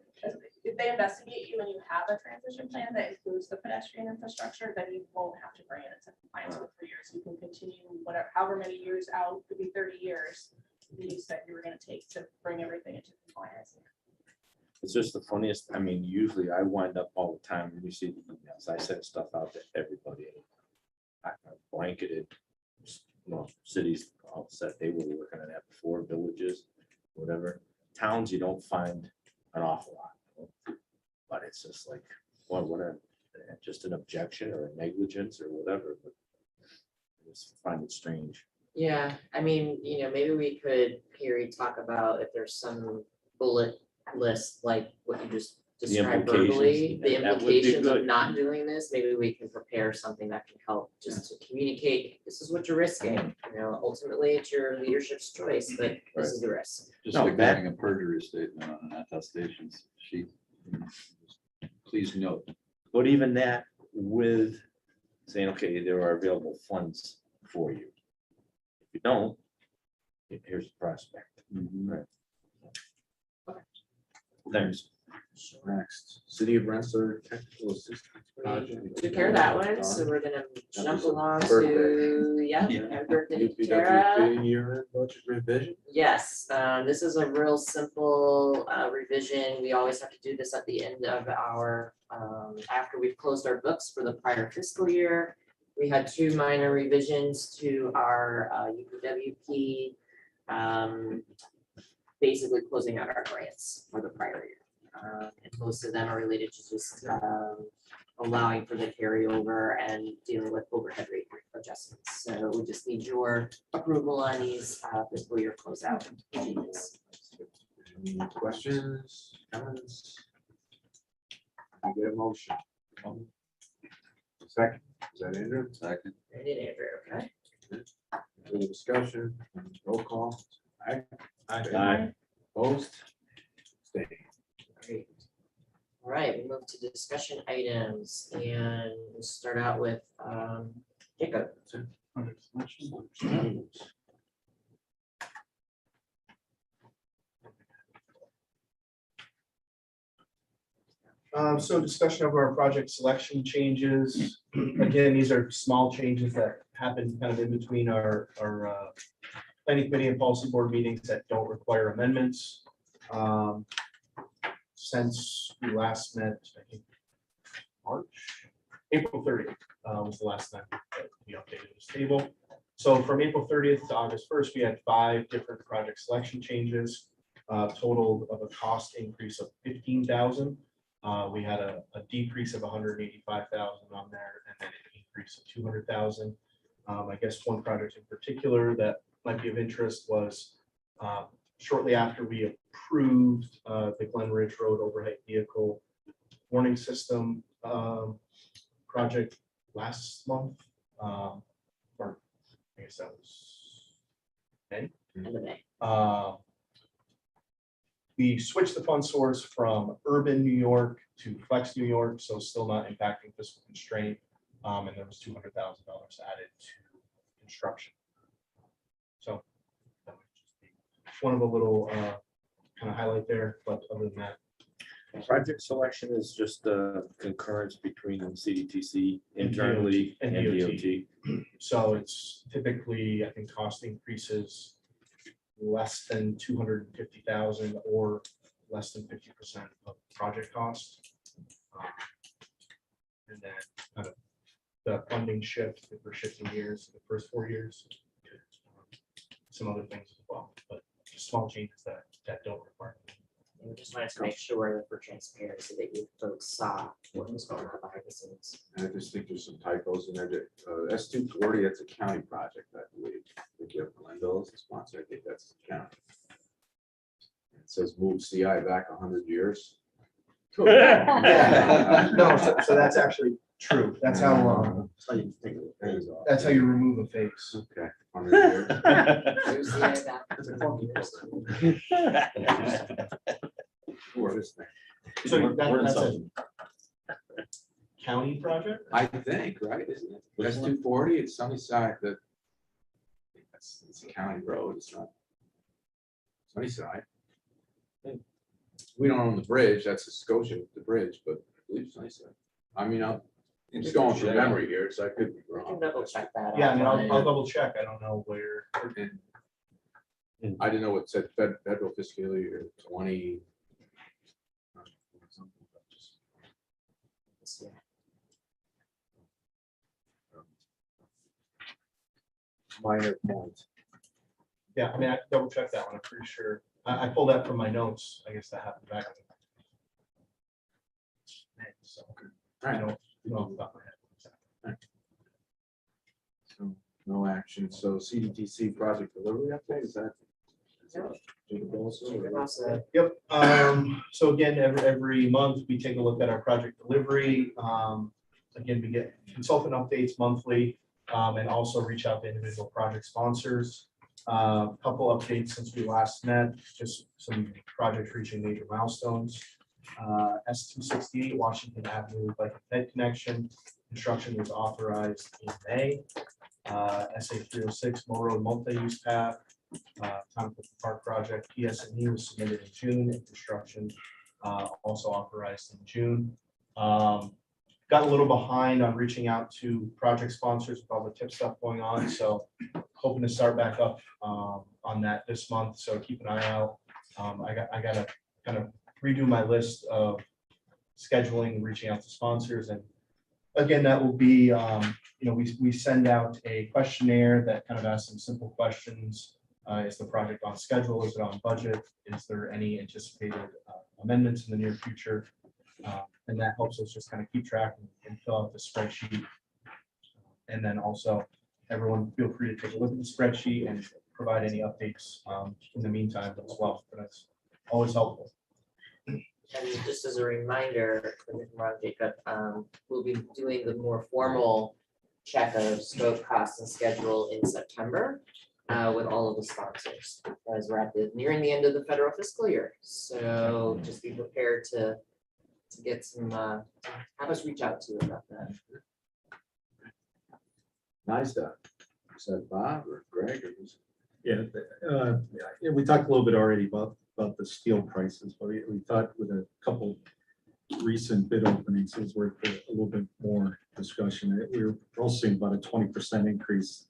If they investigate you and you have a transition plan that includes the pedestrian infrastructure, then you won't have to bring it into compliance for 3 years. You can continue whatever, however many years out, could be 30 years. You said you were gonna take to bring everything into compliance. It's just the funniest, I mean, usually I wind up all the time when you see the emails, I send stuff out to everybody. I blanketed, cities all said they were working on that before, villages, whatever. Towns, you don't find an awful lot. But it's just like, just an objection or a negligence or whatever, but I just find it strange. Yeah, I mean, maybe we could, Carrie, talk about if there's some bullet list, like what you just described verbally, the that would be implications of good. not doing this. Maybe we can prepare something that can help just to communicate, this is what you're risking. Ultimately, it's your leadership's choice, but this is the risk. Just No, like that- having a perjury statement on an attestation sheet. Please note. But even that with saying, okay, there are available funds for you. If you don't, here's the prospect. Right. Thanks. Next, City of Rensselaer Technical Assistance Project. Took care of that one, so we're gonna That jump was a along birthday. to, happy birthday to Tara. UPWP year-end budget revision. Yes, this is a real simple revision. We always have to do this at the end of our, after we've closed our books for the prior fiscal year. We had 2 minor revisions to our UPWP, basically closing out our grants for the prior year. And most of them are related to just allowing for the carryover and dealing with overhead rate adjustments. So we just need your approval on these fiscal year closeout changes. Any questions, comments? I get a motion. Second, is that Andrew? Second. Ready, Andrew, okay? Any discussion, roll call? Aye. Aye. Opposed? Stay. Great. All right, we move to discussion items and we'll start out with Jacob. So discussion of our project selection changes. Again, these are small changes that happen kind of in between our planning committee and policy board meetings that don't require amendments. Since we last met, I think, April 30th was the last time that we updated this table. So from April 30th to August 1st, we had 5 different project selection changes, total of a cost increase of $15,000. We had a decrease of $185,000 on there, and then an increase of $200,000. I guess one project in particular that might be of interest was shortly after we approved the Glen Ridge Road overhead vehicle warning system project last month, or I guess that was May. End of May. We switched the fund source from urban New York to flex New York, so still not impacting fiscal constraint. And there was $200,000 added to construction. So that would just be one of the little kind of highlight there, but other than that. Project selection is just a concurrence between Cdtc internally and DOT. So it's typically, I think, cost increases less than 250,000 or less than 50% of project cost. And then kind of the funding shift, if we're shifting years, the first 4 years, some other things as well, but just small changes that don't require. And we just wanted to make sure that for transparency that you folks saw what was going on behind the scenes. I just think there's some typos in there. S240, that's a county project, I believe. I think you have Glendale as a sponsor. I think that's county. It says move CI back 100 years. Yeah, no, so that's actually true. That's how you remove a face. Okay. For this thing. So that's a county project? I think, right, isn't it? That's 240, it's Sunnyside, it's a county road, it's not Sunnyside. We don't own the bridge, that's a Scotia, the bridge, but I believe Sunnyside. I mean, I'm just going from memory here, so I could be You can wrong. double check that. Yeah, I mean, offline. I'll double check. I don't know where. I didn't know what said federal fiscal year 20. Minor point. Yeah, I mean, I double checked that one. I'm pretty sure. I pulled that from my notes. I guess that happened back. So, I don't know off the top of my head. So no action. So CDTC project delivery update, is that? Yep. So again, every month we take a look at our project delivery. Again, we get consultant updates monthly, and also reach out to individual project sponsors. Couple updates since we last met, just some projects reaching major milestones. S268 Washington Avenue Bike and Ped connection. Construction was authorized in May. SA 306 Mill Road multi-use path. Town Park project PSNE was submitted in June, and construction also authorized in June. Got a little behind on reaching out to project sponsors with all the tip stuff going on, so hoping to start back up on that this month. So keep an eye out. I got to kind of redo my list of scheduling, reaching out to sponsors, and again, that will be we send out a questionnaire that kind of asks some simple questions. Is the project on schedule? Is it on budget? Is there any anticipated amendments in the near future? And that helps us just kind of keep track and fill out the spreadsheet. And then also, everyone feel free to take a look at the spreadsheet and provide any updates in the meantime as well. But that's always helpful. And just as a reminder, Jacob, we'll be doing the more formal check of scope, cost, and schedule in September with all of the sponsors, as we're nearing the end of the federal fiscal year. So just be prepared to get some, have us reach out to you about that. Nice. Is that Bob or Greg or who's? Yeah, we talked a little bit already about the steel prices, but we thought with a couple recent bid openings, it was worth a little bit more discussion. We're also seeing about a 20% increase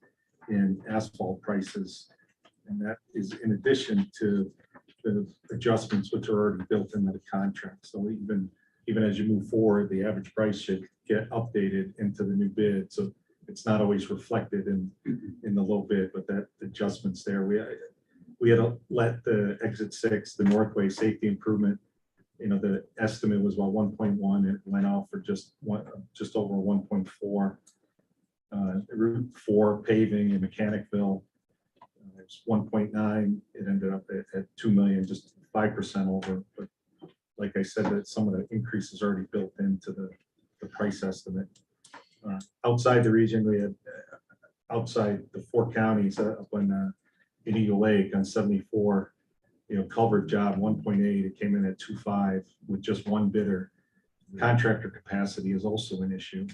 in asphalt prices. And that is in addition to the adjustments which are already built into the contract. So even as you move forward, the average price should get updated into the new bid. So it's not always reflected in the low bid, but that adjustments there. We had to let the exit 6, the Northway safety improvement, the estimate was about 1.1. It went out for just over 1.4. Route 4 paving in Mechanicville, it's 1.9. It ended up at 2 million, just 5% over. But like I said, that some of the increases already built into the price estimate. Outside the region, we had outside the 4 counties up in Eagle Lake on 74, culvert job 1.8. It came in at 2.5 with just one bidder. Contractor capacity is also an issue.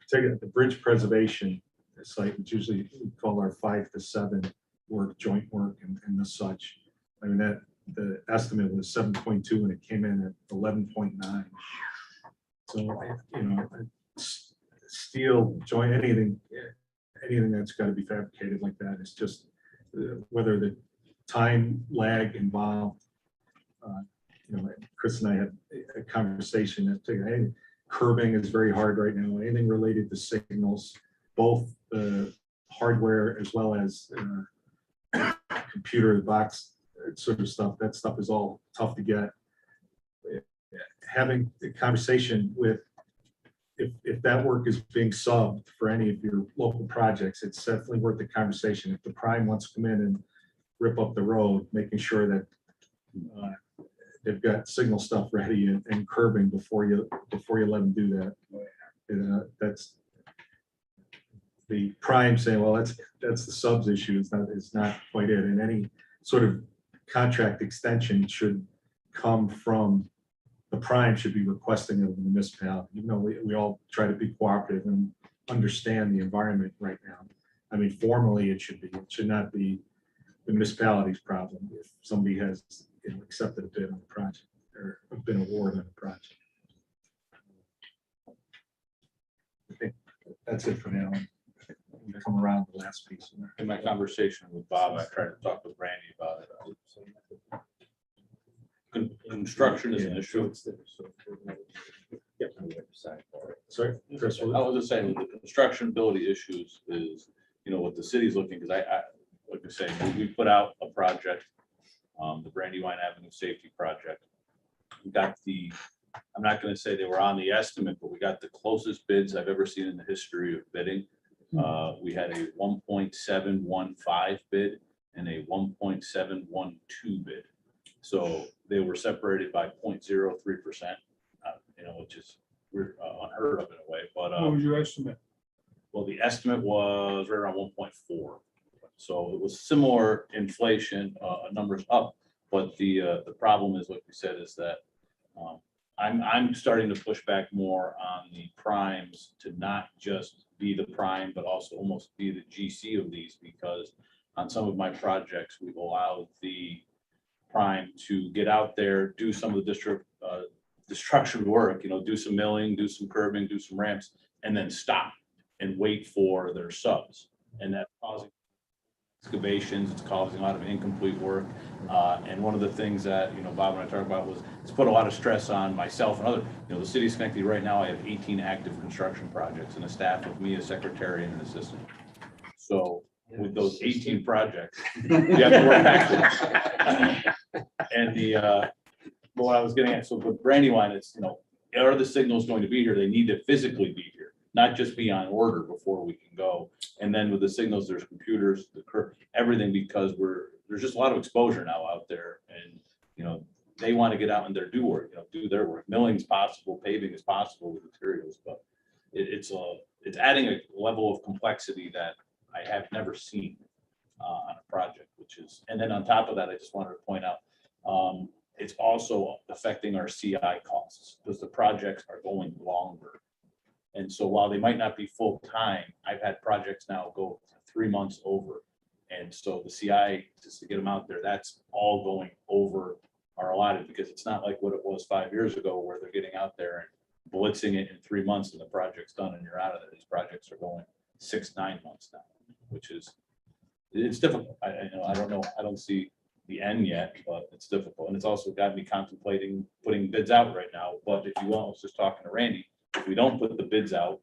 Particularly the bridge preservation site, which usually we call our 5 to 7 work, joint work, and the such. I mean that the estimate was 7.2 and it came in at 11.9. So steel joint, anything that's got to be fabricated like that is just whether the time lag involved. Chris and I had a conversation that curbing is very hard right now. Anything related to signals, both the hardware as well as computer box sort of stuff. That stuff is all tough to get. Having a conversation with if that work is being subbed for any of your local projects, it's definitely worth the conversation. If the prime wants to come in and rip up the road, making sure that they've got signal stuff ready and curbing before you let them do that. And that's the prime saying, well, that's the subs issue. It's not quite it. And any sort of contract extension should come from the prime, should be requesting of the municipality. Even though we all try to be cooperative and understand the environment right now. I mean, formally it should be. It should not be the municipality's problem if somebody has accepted a bid on the project or been awarded on the project. I think that's it for now. We'll come around the last piece. In my conversation with Bob, I tried to talk with Randy about it. Construction is an issue. Sorry, Chris. I was just saying, with the construction ability issues is, what the city's looking, because I like I say, we put out a project, the Brandywine Avenue Safety Project. We got I'm not going to say they were on the estimate, but we got the closest bids I've ever seen in the history of bidding. We had a 1.715 bid and a 1.712 bid. So they were separated by 0.03%, which is unheard of in a way. But What was your estimate? well, the estimate was right around 1.4. So it was similar inflation, numbers up. But the problem is, what we said, is that I'm starting to push back more on the primes to not just be the prime, but also almost be the GC of these, because on some of my projects, we've allowed the prime to get out there, do some of the destruction work, do some milling, do some curbing, do some ramps, and then stop and wait for their subs. And that's causing excavations, it's causing a lot of incomplete work. And one of the things that, Bob and I talked about was it's put a lot of stress on myself and other, the city of Schenectady right now, I have 18 active construction projects and a staff of me, a secretary and an assistant. So with those 18 projects, you have to work backwards. And what I was getting at, so with Brandywine, it's, are the signals going to be here? They need to physically be here, not just be on order before we can go. And then with the signals, there's computers, everything, because there's just a lot of exposure now out there, and they want to get out and do their work. Milling's possible, paving is possible with materials, but it's adding a level of complexity that I have never seen on a project, and then on top of that, I just wanted to point out, it's also affecting our CI costs because the projects are going longer. And so while they might not be full time, I've had projects now go 3 months over. And so the CI, just to get them out there, that's all going over our allotted, because it's not like what it was 5 years ago where they're getting out there and blitzing it in 3 months and the project's done and you're out of it. These projects are going 6-9 months now, which is, it's difficult. I don't know. I don't see the end yet, but it's difficult. And it's also got me contemplating putting bids out right now. But if you want, I was just talking to Randy, if we don't put the bids out,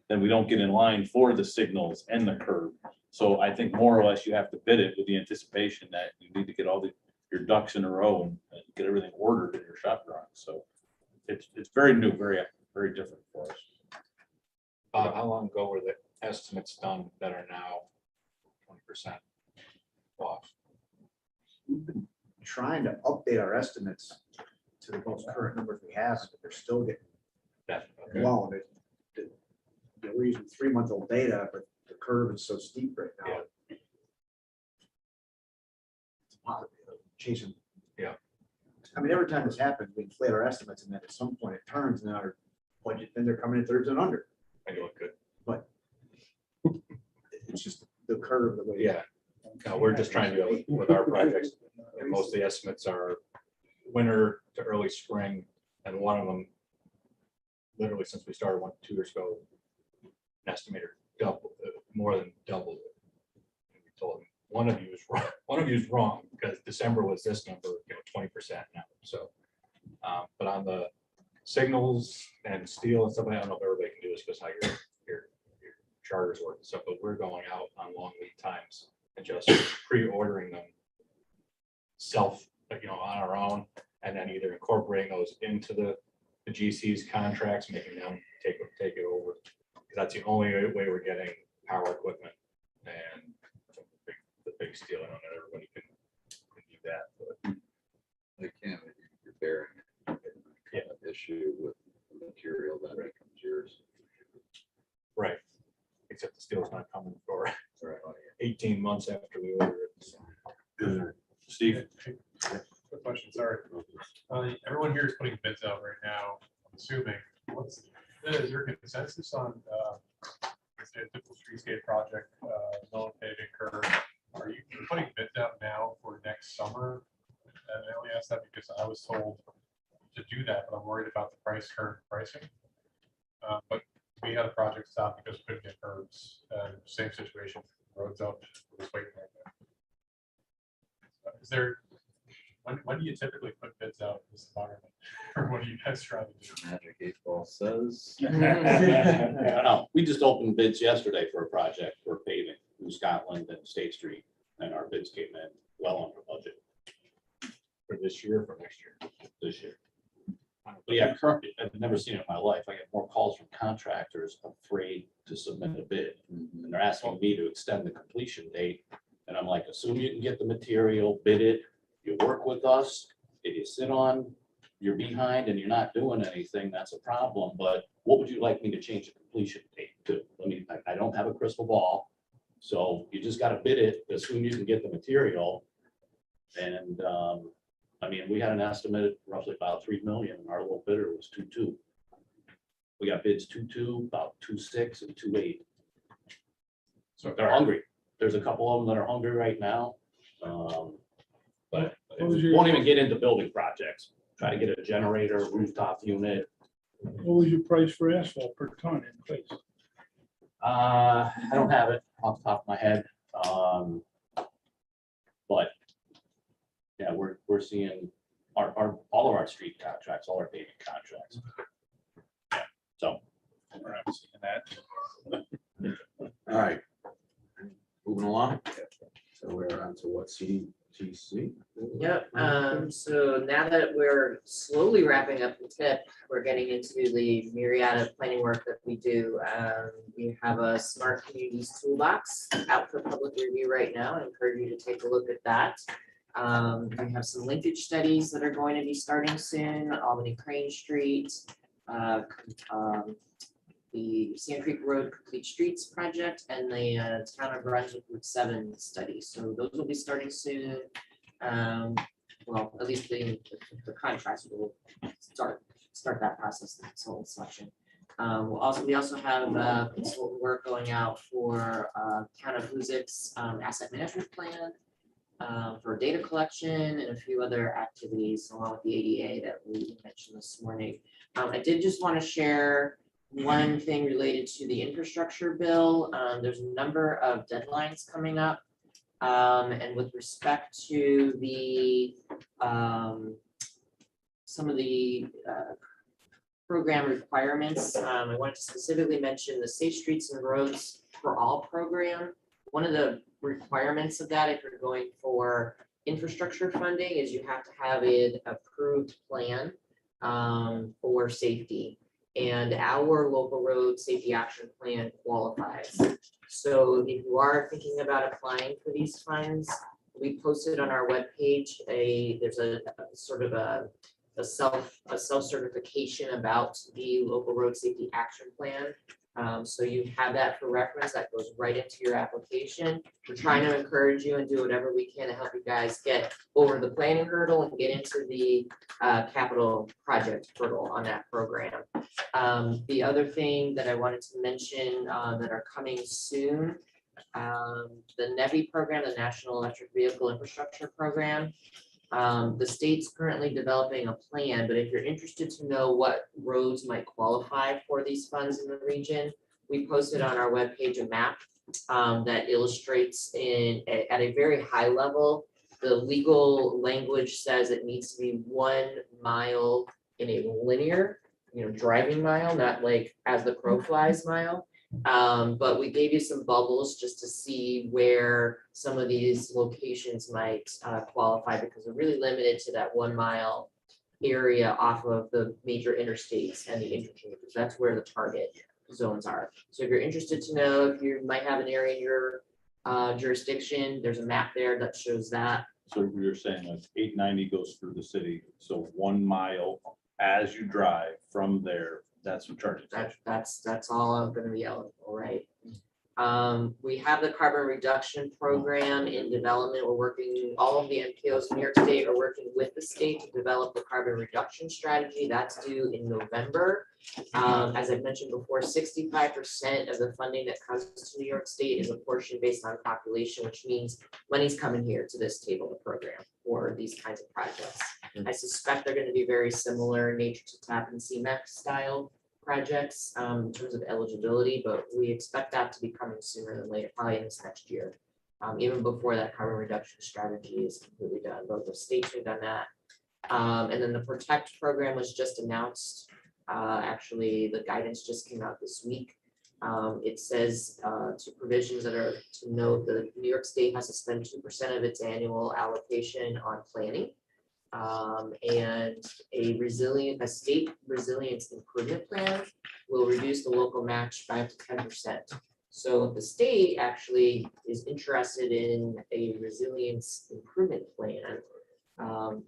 then we don't get in line for the signals and the curb. So I think more or less you have to bid it with the anticipation that you need to get all your ducks in a row and get everything ordered in your shop drawing. So it's very new, very, very different for us. How long ago were the estimates done that are now 20% off? We've been trying to update our estimates to the most current numbers we have, but they're still getting low. We're using 3-month-old data, but the curve is so steep right now. It's positive, chasing. Yeah. I mean, every time this happens, we inflate our estimates, and then at some point it turns, and our budget, then they're coming in thirds and under. I look good. But it's just the curve, the way. Yeah. No, we're just trying to go with our projects, and most of the estimates are winter to early spring, and one of them, literally since we started 2 years ago, an estimator more than doubled it. And we told him one of you is wrong. One of you is wrong, because December was this number, 20% now. So, but on the signals and steel and stuff, I don't know if everybody can do this because how your charters work and stuff, but we're going out on long lead times and just pre-ordering them on our own, and then either incorporating those into the GC's contracts, making them take it over. That's the only way we're getting power equipment and the big steel. I don't know everybody can do that, but They can. You're repairing it. Issue with the material that becomes yours. Right. Except the steel's not coming for 18 months after we order it. So. Steve? Quick question, sorry. Everyone here is putting bids out right now, I'm assuming. Is there consensus on, let's say a typical streetscape project, no paving curve? Are you putting bids out now for next summer? And I only ask that because I was told to do that, but I'm worried about the current pricing. But we had a project stop because we couldn't get curbs, same situation, roads up, we're just waiting right now. Is there, when do you typically put bids out in this environment? Or what are you guys trying to do? Magic 8 Ball says. No, we just opened bids yesterday for a project for paving in Scotland and State Street, and our bids came in well under budget. For this year or for next year? This year. But yeah, currently, I've never seen it in my life. I get more calls from contractors afraid to submit a bid. And they're asking me to extend the completion date. And I'm like, assume you can get the material, bid it, you work with us. If you sit on, you're behind and you're not doing anything, that's a problem. But what would you like me to change the completion date to? I mean, I don't have a crystal ball. So you just gotta bid it, assume you can get the material. And I mean, we had an estimate roughly about 3 million. Our little bidder was 2.2. We got bids 2.2, about 2.6 and 2.8. So they're hungry. There's a couple of them that are hungry right now. But it won't even get into building projects. Try to get a generator, rooftop unit. What was your price for asphalt per ton in place? I don't have it off the top of my head. But yeah, we're seeing all of our street contracts, all our paving contracts. Yeah, so. I'm seeing that. All right. Moving along. So we're on to what, CDTC? Yep, so now that we're slowly wrapping up the tip, we're getting into the myriad of planning work that we do. We have a smart communities toolbox out for public review right now. I encourage you to take a look at that. We have some linkage studies that are going to be starting soon, Albany Crane Street, the Sand Creek Road Complete Streets project, and the Town of Brunswick Route 7 study. So those will be starting soon. Well, at least the contracts will start that process, the consultant selection. We also have consultant work going out for Town of Hoosick's asset management plan, for data collection and a few other activities along with the ADA that we mentioned this morning. I did just want to share one thing related to the infrastructure bill. There's a number of deadlines coming up. And with respect to the some of the program requirements, I wanted to specifically mention the Safe Streets and Roads for All program. One of the requirements of that, if you're going for infrastructure funding, is you have to have an approved plan for safety. And our local road safety action plan qualifies. So if you are thinking about applying for these funds, we posted on our webpage there's a sort of a self-certification about the local road safety action plan. So you have that for reference. That goes right into your application. We're trying to encourage you and do whatever we can to help you guys get over the planning hurdle and get into the capital project hurdle on that program. The other thing that I wanted to mention that are coming soon, the NEVI program, the National Electric Vehicle Infrastructure Program. The state's currently developing a plan, but if you're interested to know what roads might qualify for these funds in the region, we posted on our webpage a map that illustrates at a very high level. The legal language says it needs to be 1 mile in a linear, driving mile, not like as the crow flies mile. But we gave you some bubbles just to see where some of these locations might qualify, because they're really limited to that 1 mile area off of the major interstates and the interchanges. That's where the target zones are. So if you're interested to know if you might have an area in your jurisdiction, there's a map there that shows that. So you're saying like 890 goes through the city, so 1 mile as you drive from there, that's what charges. That's all I'm gonna be eligible, right? We have the carbon reduction program in development. We're working, all of the MPOs in New York State are working with the state to develop the carbon reduction strategy. That's due in November. As I've mentioned before, 65% of the funding that comes to New York State is a portion based on population, which means money's coming here to this table of program for these kinds of projects. I suspect they're gonna be very similar in nature to TAP and CMAQ style projects in terms of eligibility, but we expect that to be coming sooner than later, probably in this next year. Even before that carbon reduction strategy is completely done, both the states have done that. And then the Protect program was just announced. Actually, the guidance just came out this week. It says two provisions that are to note that New York State has to spend 2% of its annual allocation on planning. And a state resilience improvement plan will reduce the local match by up to 10%. So if the state actually is interested in a resilience improvement plan,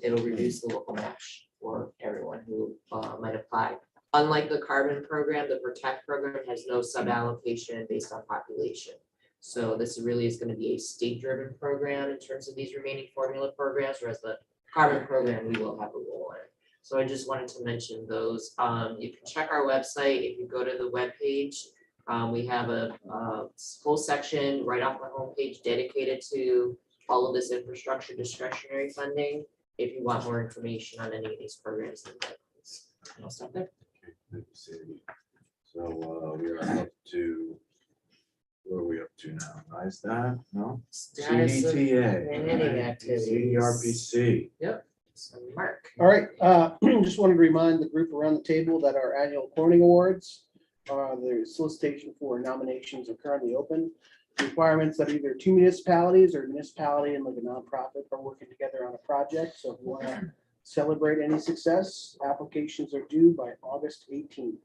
it'll reduce the local match for everyone who might apply. Unlike the carbon program, the Protect program has no sub-allocation based on population. So this really is going to be a state-driven program in terms of these remaining formula programs, whereas the carbon program, we will have a role in. So I just wanted to mention those. You can check our website. If you go to the webpage, we have a full section right off the homepage dedicated to all of this infrastructure discretionary funding. If you want more information on any of these programs, then please. I'll stop there. So we are up to, where are we up to now? Is that, no? Status of CDTA, planning activities. CDRPC. Yep. So Mark. All right, just wanted to remind the group around the table that our annual cloning awards, the solicitation for nominations are currently open. Requirements that either two municipalities or municipality and like a nonprofit are working together on a project. So if you want to celebrate any success, applications are due by August 18th.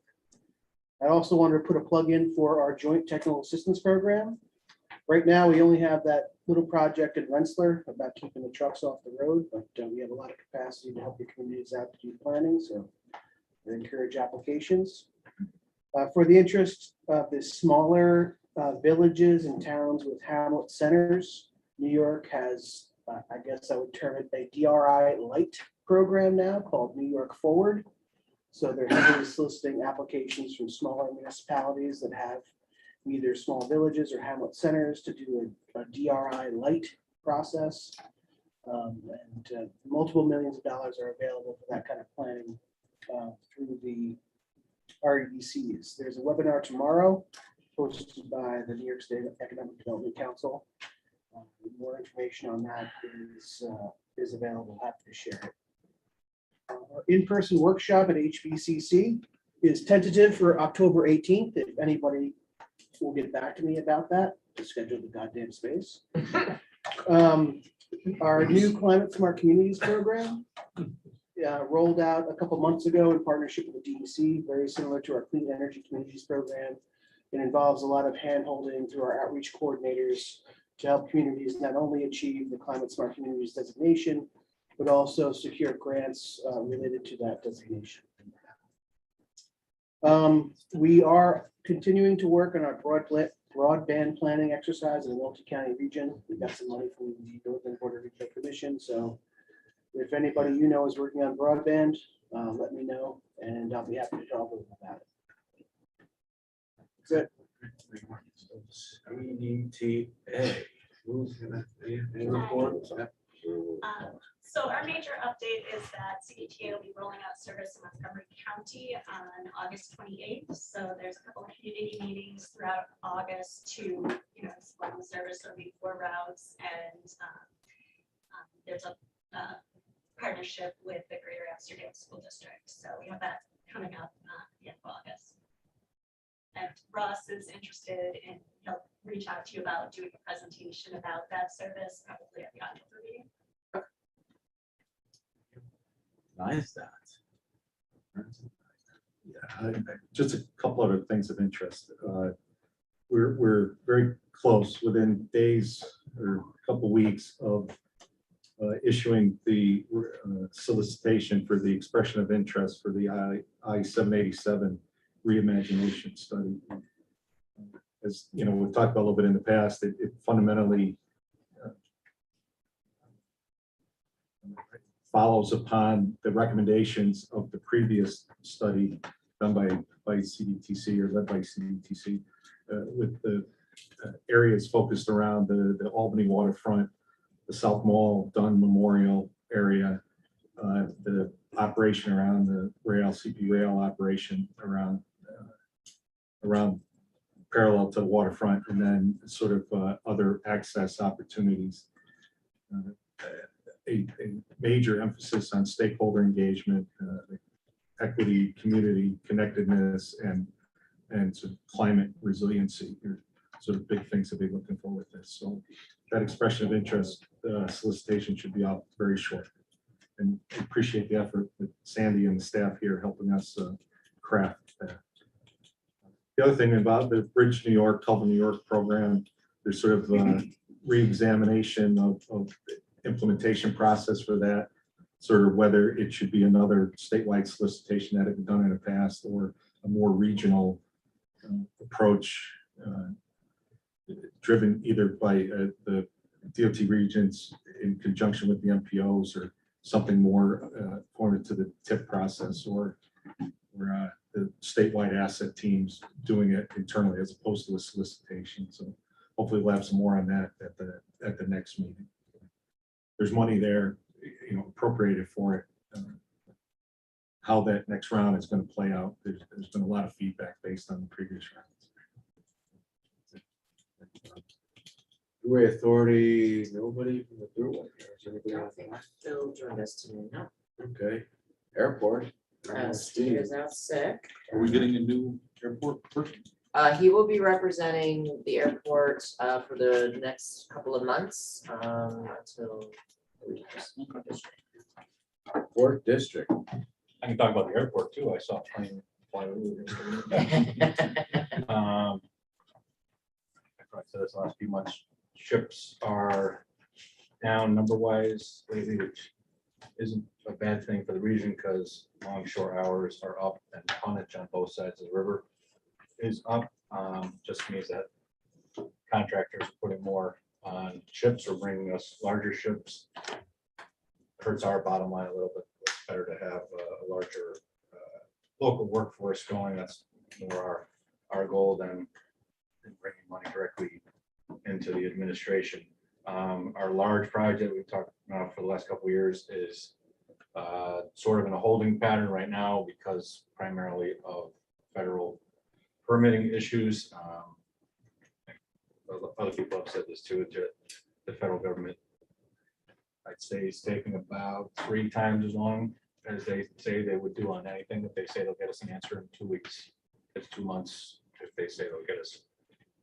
I also wanted to put a plug in for our joint technical assistance program. Right now, we only have that little project in Rensselaer about keeping the trucks off the road, but we have a lot of capacity to help the communities out to do planning, so I encourage applications. For the interest of the smaller villages and towns with hamlet centers, New York has, I guess I would term it a DRI light program now called New York Forward. So they're heavily soliciting applications from smaller municipalities that have either small villages or hamlet centers to do a DRI light process. And multiple millions of dollars are available for that kind of planning through the REDCs. There's a webinar tomorrow hosted by the New York State Economic Development Council. More information on that is available. Happy to share it. Our in-person workshop at HBCC is tentative for October 18th. If anybody will get back to me about that, to schedule the goddamn space. Our new Climate Smart Communities program rolled out a couple months ago in partnership with the DEC, very similar to our Clean Energy Communities program. It involves a lot of hand-holding through our outreach coordinators to help communities not only achieve the Climate Smart Communities designation, but also secure grants related to that designation. We are continuing to work on our broadband planning exercise in the multi-county region. We got some money from the Northern Border Regional Commission. So if anybody you know is working on broadband, let me know and I'll be happy to talk with them about it. That's it. CDTA. Any reports? So our major update is that Cdtc will be rolling out service in Montgomery County on August 28th. So there's a couple of community meetings throughout August to, explain the service. There'll be 4 routes, and there's a partnership with the Greater Amsterdam School District. So we have that coming up at the end of August. And Ross is interested in, he'll reach out to you about doing a presentation about that service, probably at the October meeting. Nice that. Yeah, just a couple other things of interest. We're very close, within days or a couple weeks of issuing the solicitation for the expression of interest for the I-787 reimagination study. As you know, we've talked about a little bit in the past, it fundamentally follows upon the recommendations of the previous study done by CDTC or led by CDTC with the areas focused around the Albany waterfront, the South Mall, Dunn Memorial area, the operation around the CP rail operation around parallel to the waterfront, and then sort of other access opportunities. A major emphasis on stakeholder engagement, equity, community connectedness, and sort of climate resiliency are sort of big things to be looking for with this. So that expression of interest solicitation should be out very short. And I appreciate the effort that Sandy and the staff here helping us craft that. The other thing about the Bridge New York, Culver New York program, there's sort of re-examination of the implementation process for that, sort of whether it should be another statewide solicitation that had been done in the past or a more regional approach driven either by the DOT regions in conjunction with the MPOs or something more pointed to the TIP process or the statewide asset teams doing it internally as opposed to a solicitation. So hopefully we'll have some more on that at the next meeting. There's money there, you know, appropriated for it. How that next round is going to play out, there's been a lot of feedback based on the previous rounds. Thruway Authority, nobody from the Thruway. Is there anybody else? Phil joined us today. No. Okay, airport. Steve is out sick. Are we getting a new airport person? He will be representing the airport for the next couple of months until. Fourth district. I can talk about the airport too. I saw a plane fly over. I probably said this last few months. Ships are down number wise lately, which isn't a bad thing for the region because longshore hours are up and tonnage on both sides of the river is up. Just means that contractors are putting more on ships or bringing us larger ships. Hurts our bottom line a little bit. It's better to have a larger local workforce going. That's more our goal than bringing money directly into the administration. Our large project we've talked about for the last couple of years is sort of in a holding pattern right now because primarily of federal permitting issues. Other people have said this too, the federal government, I'd say, is taking about 3 times as long as they say they would do on anything. If they say they'll get us an answer in 2 weeks, it's 2 months. If they say they'll get us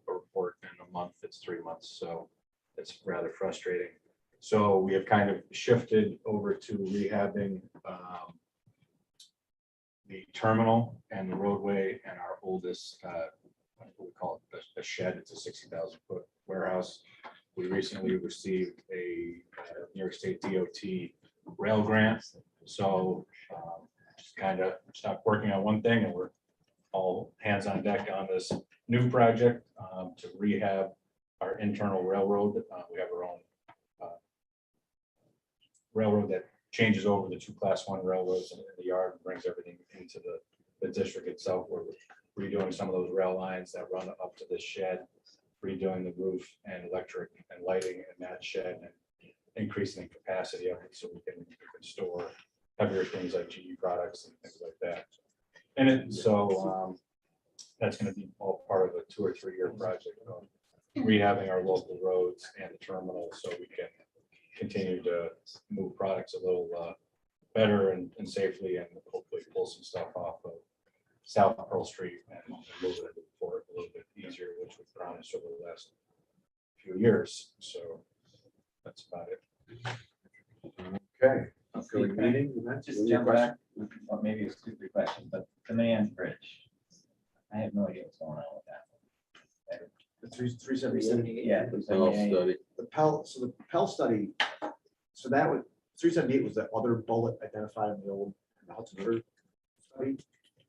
a report in a month, it's 3 months. So it's rather frustrating. So we have kind of shifted over to rehabbing the terminal and the roadway and our oldest, we call it a shed. It's a 60,000 foot warehouse. We recently received a New York State DOT rail grant. So just kind of stopped working on one thing and we're all hands on deck on this new project to rehab our internal railroad. We have our own railroad that changes over the 2 class 1 railroads in the yard and brings everything into the district itself. We're redoing some of those rail lines that run up to this shed, redoing the roof and electric and lighting in that shed and increasing the capacity of it so we can store heavier things like GE products and things like that. And so that's going to be all part of a 2 or 3 year project of rehabbing our local roads and the terminal so we can continue to move products a little better and safely and hopefully pull some stuff off of South Pearl Street and move it forward a little bit easier, which we've promised over the last few years. So that's about it. Okay. Upcoming meeting. Just jump back, well, maybe a stupid question, but the Man's Bridge. I have no idea what's going on with that. The 378. Yeah. Pell study. The Pell study So that was, 378 was the other bullet identified in the old Hudson River study.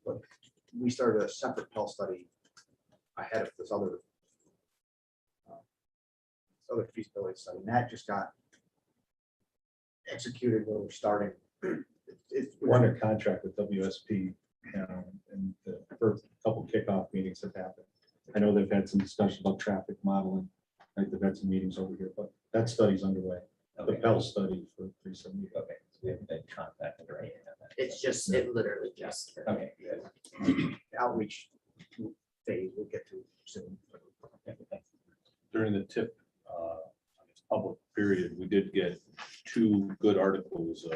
But we started a separate Pell study ahead of this other feasibility study, and that just got executed when we're starting. We're under contract with WSP, and the first couple kickoff meetings have happened. I know they've had some discussion about traffic modeling, like they've had some meetings over here, but that study's underway. The Pell study for 378. Okay, so we haven't been contacted or anything on that. It's just, it literally just. Okay, good. Outreach phase we'll get to soon. During the TIP public period, we did get 2 good articles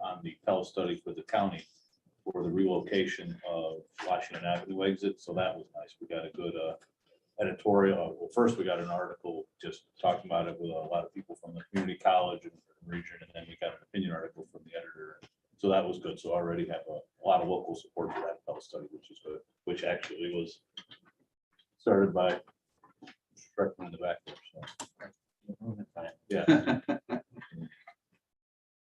on the Pell study for the county for the relocation of Washington Avenue exit. So that was nice. We got a good editorial. Well, first we got an article just talking about it with a lot of people from the community college and region, and then we got an opinion article from the editor. So that was good. So already have a lot of local support for that Pell study, which is good, which actually was started by Shrek in the back there. So. Yeah.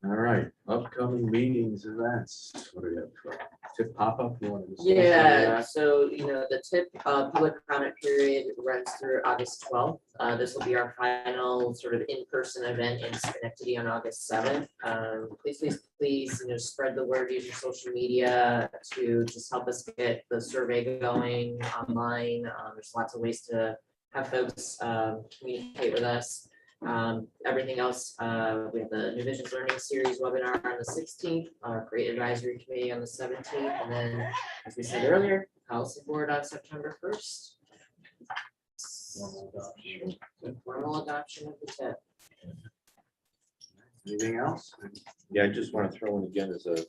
All right, upcoming meetings, events. What do we have? Tip pop-up? You want to just- Yeah, so, the TIP public comment period runs through August 12th. This will be our final sort of in-person event in Schenectady on August 7th. Please, spread the word, use your social media to just help us get the survey going online. There's lots of ways to have folks communicate with us. Everything else, we have the New Visions Learning Series webinar on the 16th, our Great Advisory Committee on the 17th, and then, as we said earlier, Policy Board on September 1st. Formal adoption of the TIP. Anything else? Yeah, I just want to throw in again as a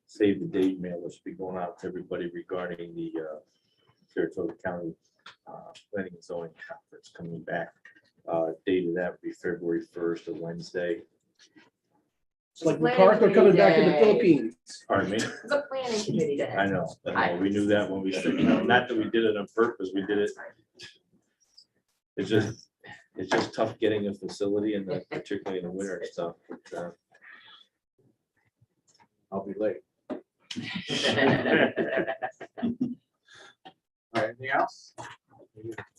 save the date mail, which will be going out to everybody regarding the Saratoga County Planning and Zoning Conference coming back. Date of that would be February 1st, a Wednesday. It's like MacArthur coming back to the Day. Philippines. Pardon me? It's a planning committee day. I know, we knew that when we said, not that we did it on purpose, we did it. It's just tough getting a facility, and particularly in the winter and stuff. I'll be late. All right, anything else?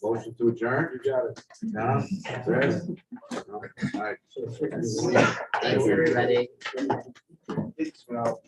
Motion to adjourn? You got it. No? Chris? No? All right. Thanks, everybody. Well,